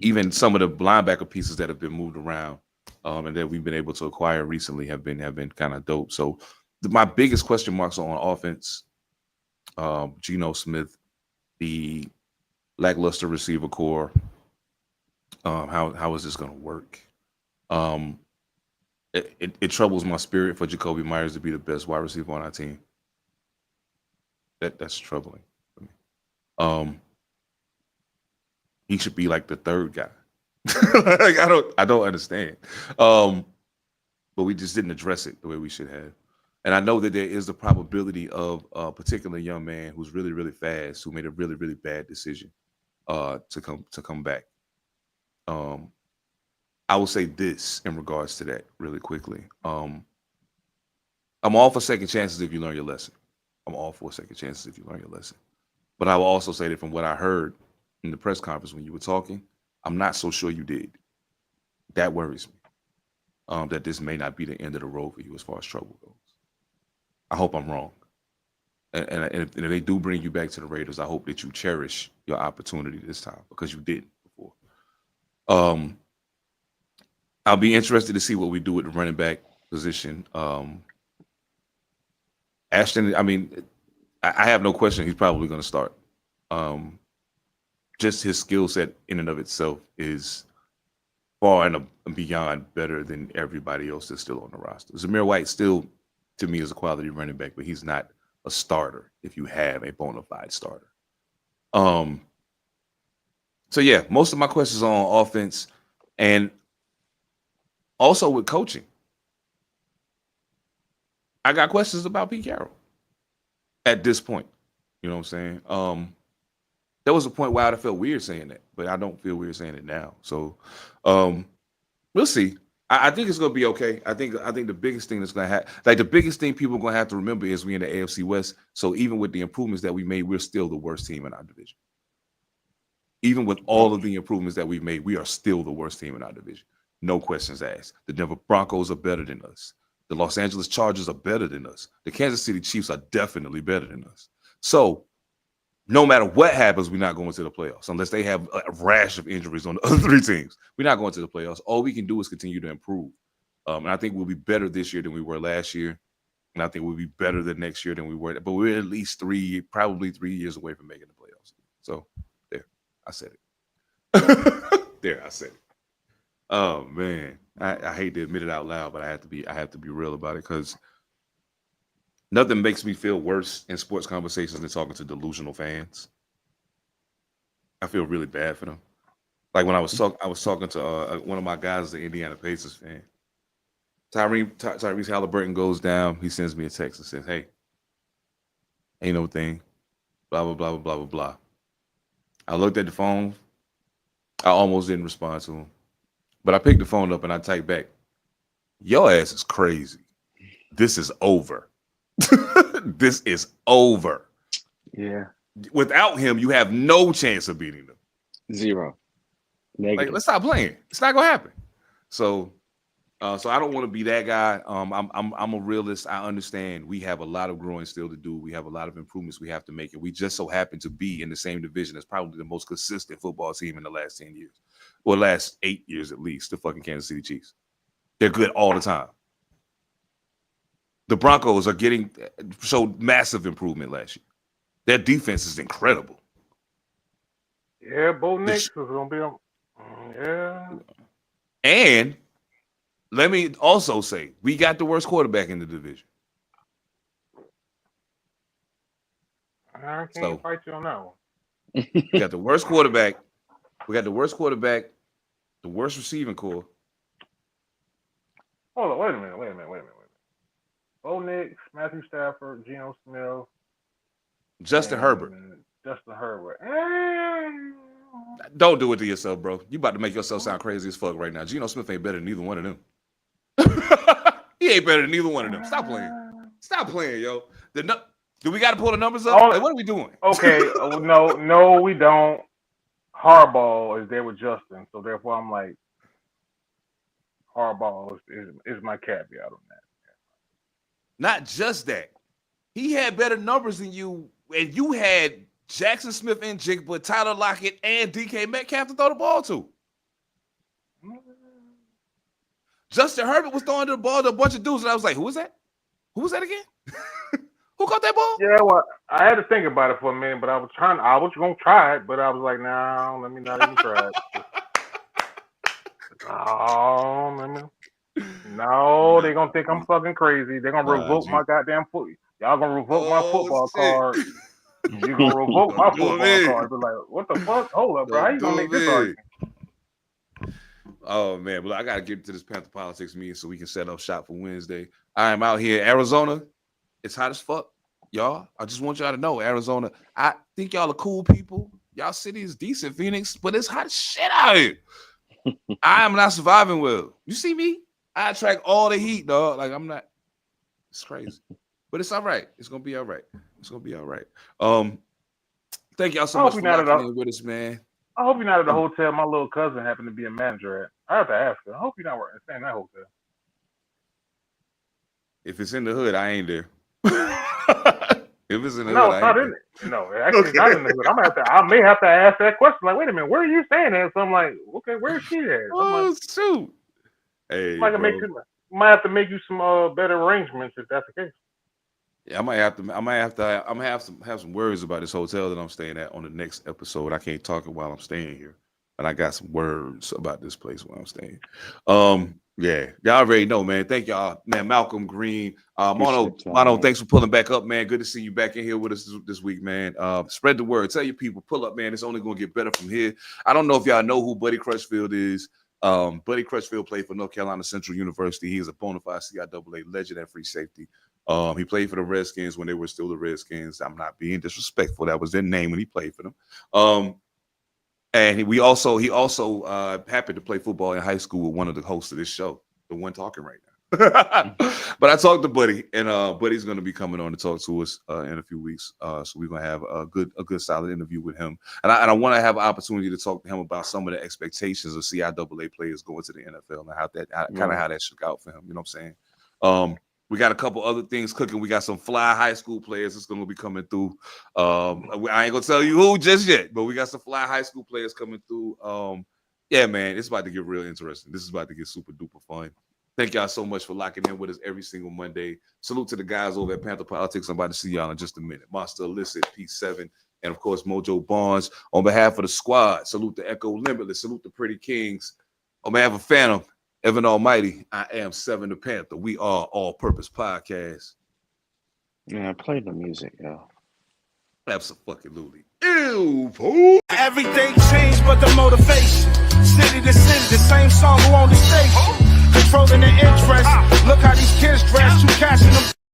even some of the linebacker pieces that have been moved around and that we've been able to acquire recently have been kind of dope. So my biggest question marks are on offense, Geno Smith, the lackluster receiver core. How is this going to work? It troubles my spirit for Jacoby Myers to be the best wide receiver on our team. That's troubling for me. He should be like the third guy. I don't understand. But we just didn't address it the way we should have. And I know that there is the probability of a particular young man who's really, really fast, who made a really, really bad decision to come back. I will say this in regards to that really quickly. I'm all for second chances if you learn your lesson. I'm all for second chances if you learn your lesson. But I will also say that from what I heard in the press conference when you were talking, I'm not so sure you did. That worries me. That this may not be the end of the road for you as far as trouble goes. I hope I'm wrong. And if they do bring you back to the Raiders, I hope that you cherish your opportunity this time because you didn't before. I'll be interested to see what we do with the running back position. Ashton, I mean, I have no question he's probably going to start. Just his skill set in and of itself is far and beyond better than everybody else that's still on the roster. Zamir White still, to me, is a quality running back, but he's not a starter if you have a bona fide starter. So, yeah, most of my questions are on offense and also with coaching. I got questions about Pete Carroll at this point. You know what I'm saying? There was a point where I felt weird saying that, but I don't feel weird saying it now. So we'll see. I think it's going to be okay. I think the biggest thing that's going to happen, the biggest thing people are going to have to remember is we're in the AFC West. So even with the improvements that we made, we're still the worst team in our division. Even with all of the improvements that we've made, we are still the worst team in our division. No questions asked. The Denver Broncos are better than us. The Los Angeles Chargers are better than us. The Kansas City Chiefs are definitely better than us. So no matter what happens, we're not going to the playoffs unless they have a rash of injuries on the other three teams. We're not going to the playoffs. All we can do is continue to improve. And I think we'll be better this year than we were last year. And I think we'll be better than next year than we were. But we're at least probably 3 years away from making the playoffs. So there, I said it. There, I said it. Oh man, I hate to admit it out loud, but I have to be real about it because nothing makes me feel worse in sports conversations than talking to delusional fans. I feel really bad for them. Like when I was talking to one of my guys, the Indiana Pacers fan, Tyrese Halliburton goes down. He sends me a text and says, "Hey, ain't no thing. Blah blah blah blah blah blah." I looked at the phone. I almost didn't respond to him, but I picked the phone up and I typed back, "Your ass is crazy. This is over. This is over. Yeah. Without him, you have no chance of beating them. Zero. Negative. Like, let's stop playing. It's not gonna happen." So I don't want to be that guy. I'm a realist. I understand we have a lot of growing still to do. We have a lot of improvements we have to make, and we just so happen to be in the same division as probably the most consistent football team in the last 10 years, or last 8 years at least. The fucking Kansas City Chiefs. They're good all the time. The Broncos are showed massive improvement last year. Their defense is incredible. Yeah, Bo Nix is gonna be on. Yeah. And let me also say, we got the worst quarterback in the division. I can't fight you on that one. We got the worst quarterback. The worst receiving core. Hold on, wait a minute. Bo Nix, Matthew Stafford, Geno Smith, Justin Herbert. Don't do it to yourself, bro. You about to make yourself sound crazy as fuck right now. Geno Smith ain't better than either one of them. He ain't better than either one of them. Stop playing, yo. Do we got to pull the numbers up? Like, what are we doing? Okay, no, we don't. Harbaugh is there with Justin, so therefore I'm like, Harbaugh is my caveat on that. Not just that. He had better numbers than you, and you had Jackson Smith and Jigba, Tyler Lockett, and DK Metcalf to throw the ball to. Justin Herbert was throwing the ball to a bunch of dudes, and I was like, who was that? Who was that again? Who caught that ball? Yeah, well, I had to think about it for a minute, but I was going to try it, but I was like, no, let me not even try it. No, they're going to think I'm fucking crazy. They're going to revoke my goddamn foot. Y'all going to revoke my football card. You're going to revoke my football card. But like, what the fuck? Hold up, bro. How you going to make this argument? Oh, man. Well, I got to get to this Panther Politics meeting so we can set up shop for Wednesday. I am out here in Arizona. It's hot as fuck, y'all. I just want y'all to know, Arizona, I think y'all are cool people. Y'all city is decent, Phoenix, but it's hot as shit out here. I am not surviving well. You see me? I attract all the heat, dog. Like, I'm not. It's crazy. But it's all right. It's going to be all right. Thank y'all so much for locking in with us, man. I hope you're not at the hotel my little cousin happened to be a manager at. I have to ask her. I hope you're not staying in that hotel. If it's in the hood, I ain't there. If it's in the hood, it's not in it. No, actually, it's not in the hood. I may have to ask that question. Like, wait a minute, where are you staying at? So I'm like, okay, where is she at? Oh, shoot. Hey, might have to make you some better arrangements if that's the case. Yeah, I'm gonna have some worries about this hotel that I'm staying at on the next episode. I can't talk while I'm staying here, but I got some words about this place while I'm staying. Yeah, y'all already know, man. Thank y'all, man. Malcolm Green, Mono, thanks for pulling back up, man. Good to see you back in here with us this week, man. Spread the word. Tell your people, pull up, man. It's only gonna get better from here. I don't know if y'all know who Buddy Crutchfield is. Buddy Crutchfield played for North Carolina Central University. He is a bona fide CIAA legend at free safety. He played for the Redskins when they were still the Redskins. I'm not being disrespectful. That was their name when he played for them. And he also happened to play football in high school with one of the hosts of this show, the one talking right now. But I talked to Buddy, and Buddy's going to be coming on to talk to us in a few weeks. So we're going to have a good solid interview with him. And I want to have an opportunity to talk to him about some of the expectations of CIAA players going to the NFL and how that shook out for him. You know what I'm saying? We got a couple other things cooking. We got some fly high school players that's going to be coming through. I ain't going to tell you who just yet, but we got some fly high school players coming through. Yeah, man, it's about to get real interesting. This is about to get super duper fun. Thank y'all so much for locking in with us every single Monday. Salute to the guys over at Panther Politics. I'm about to see y'all in just a minute. Monster Illicit, P7, and of course, Mojo Barnes. On behalf of the squad, salute to Echo Limitless, salute to Pretty Kings. On behalf of Phantom, Evan Almighty, I am Seven Da Pantha. We are All Purpose Podcast. Yeah, play the music, yo. Absolutely. Ew, fool. Everything changed but the motivation. City to city, the same song who on the station. controlling the interest. Look how these kids dress, you cashing them.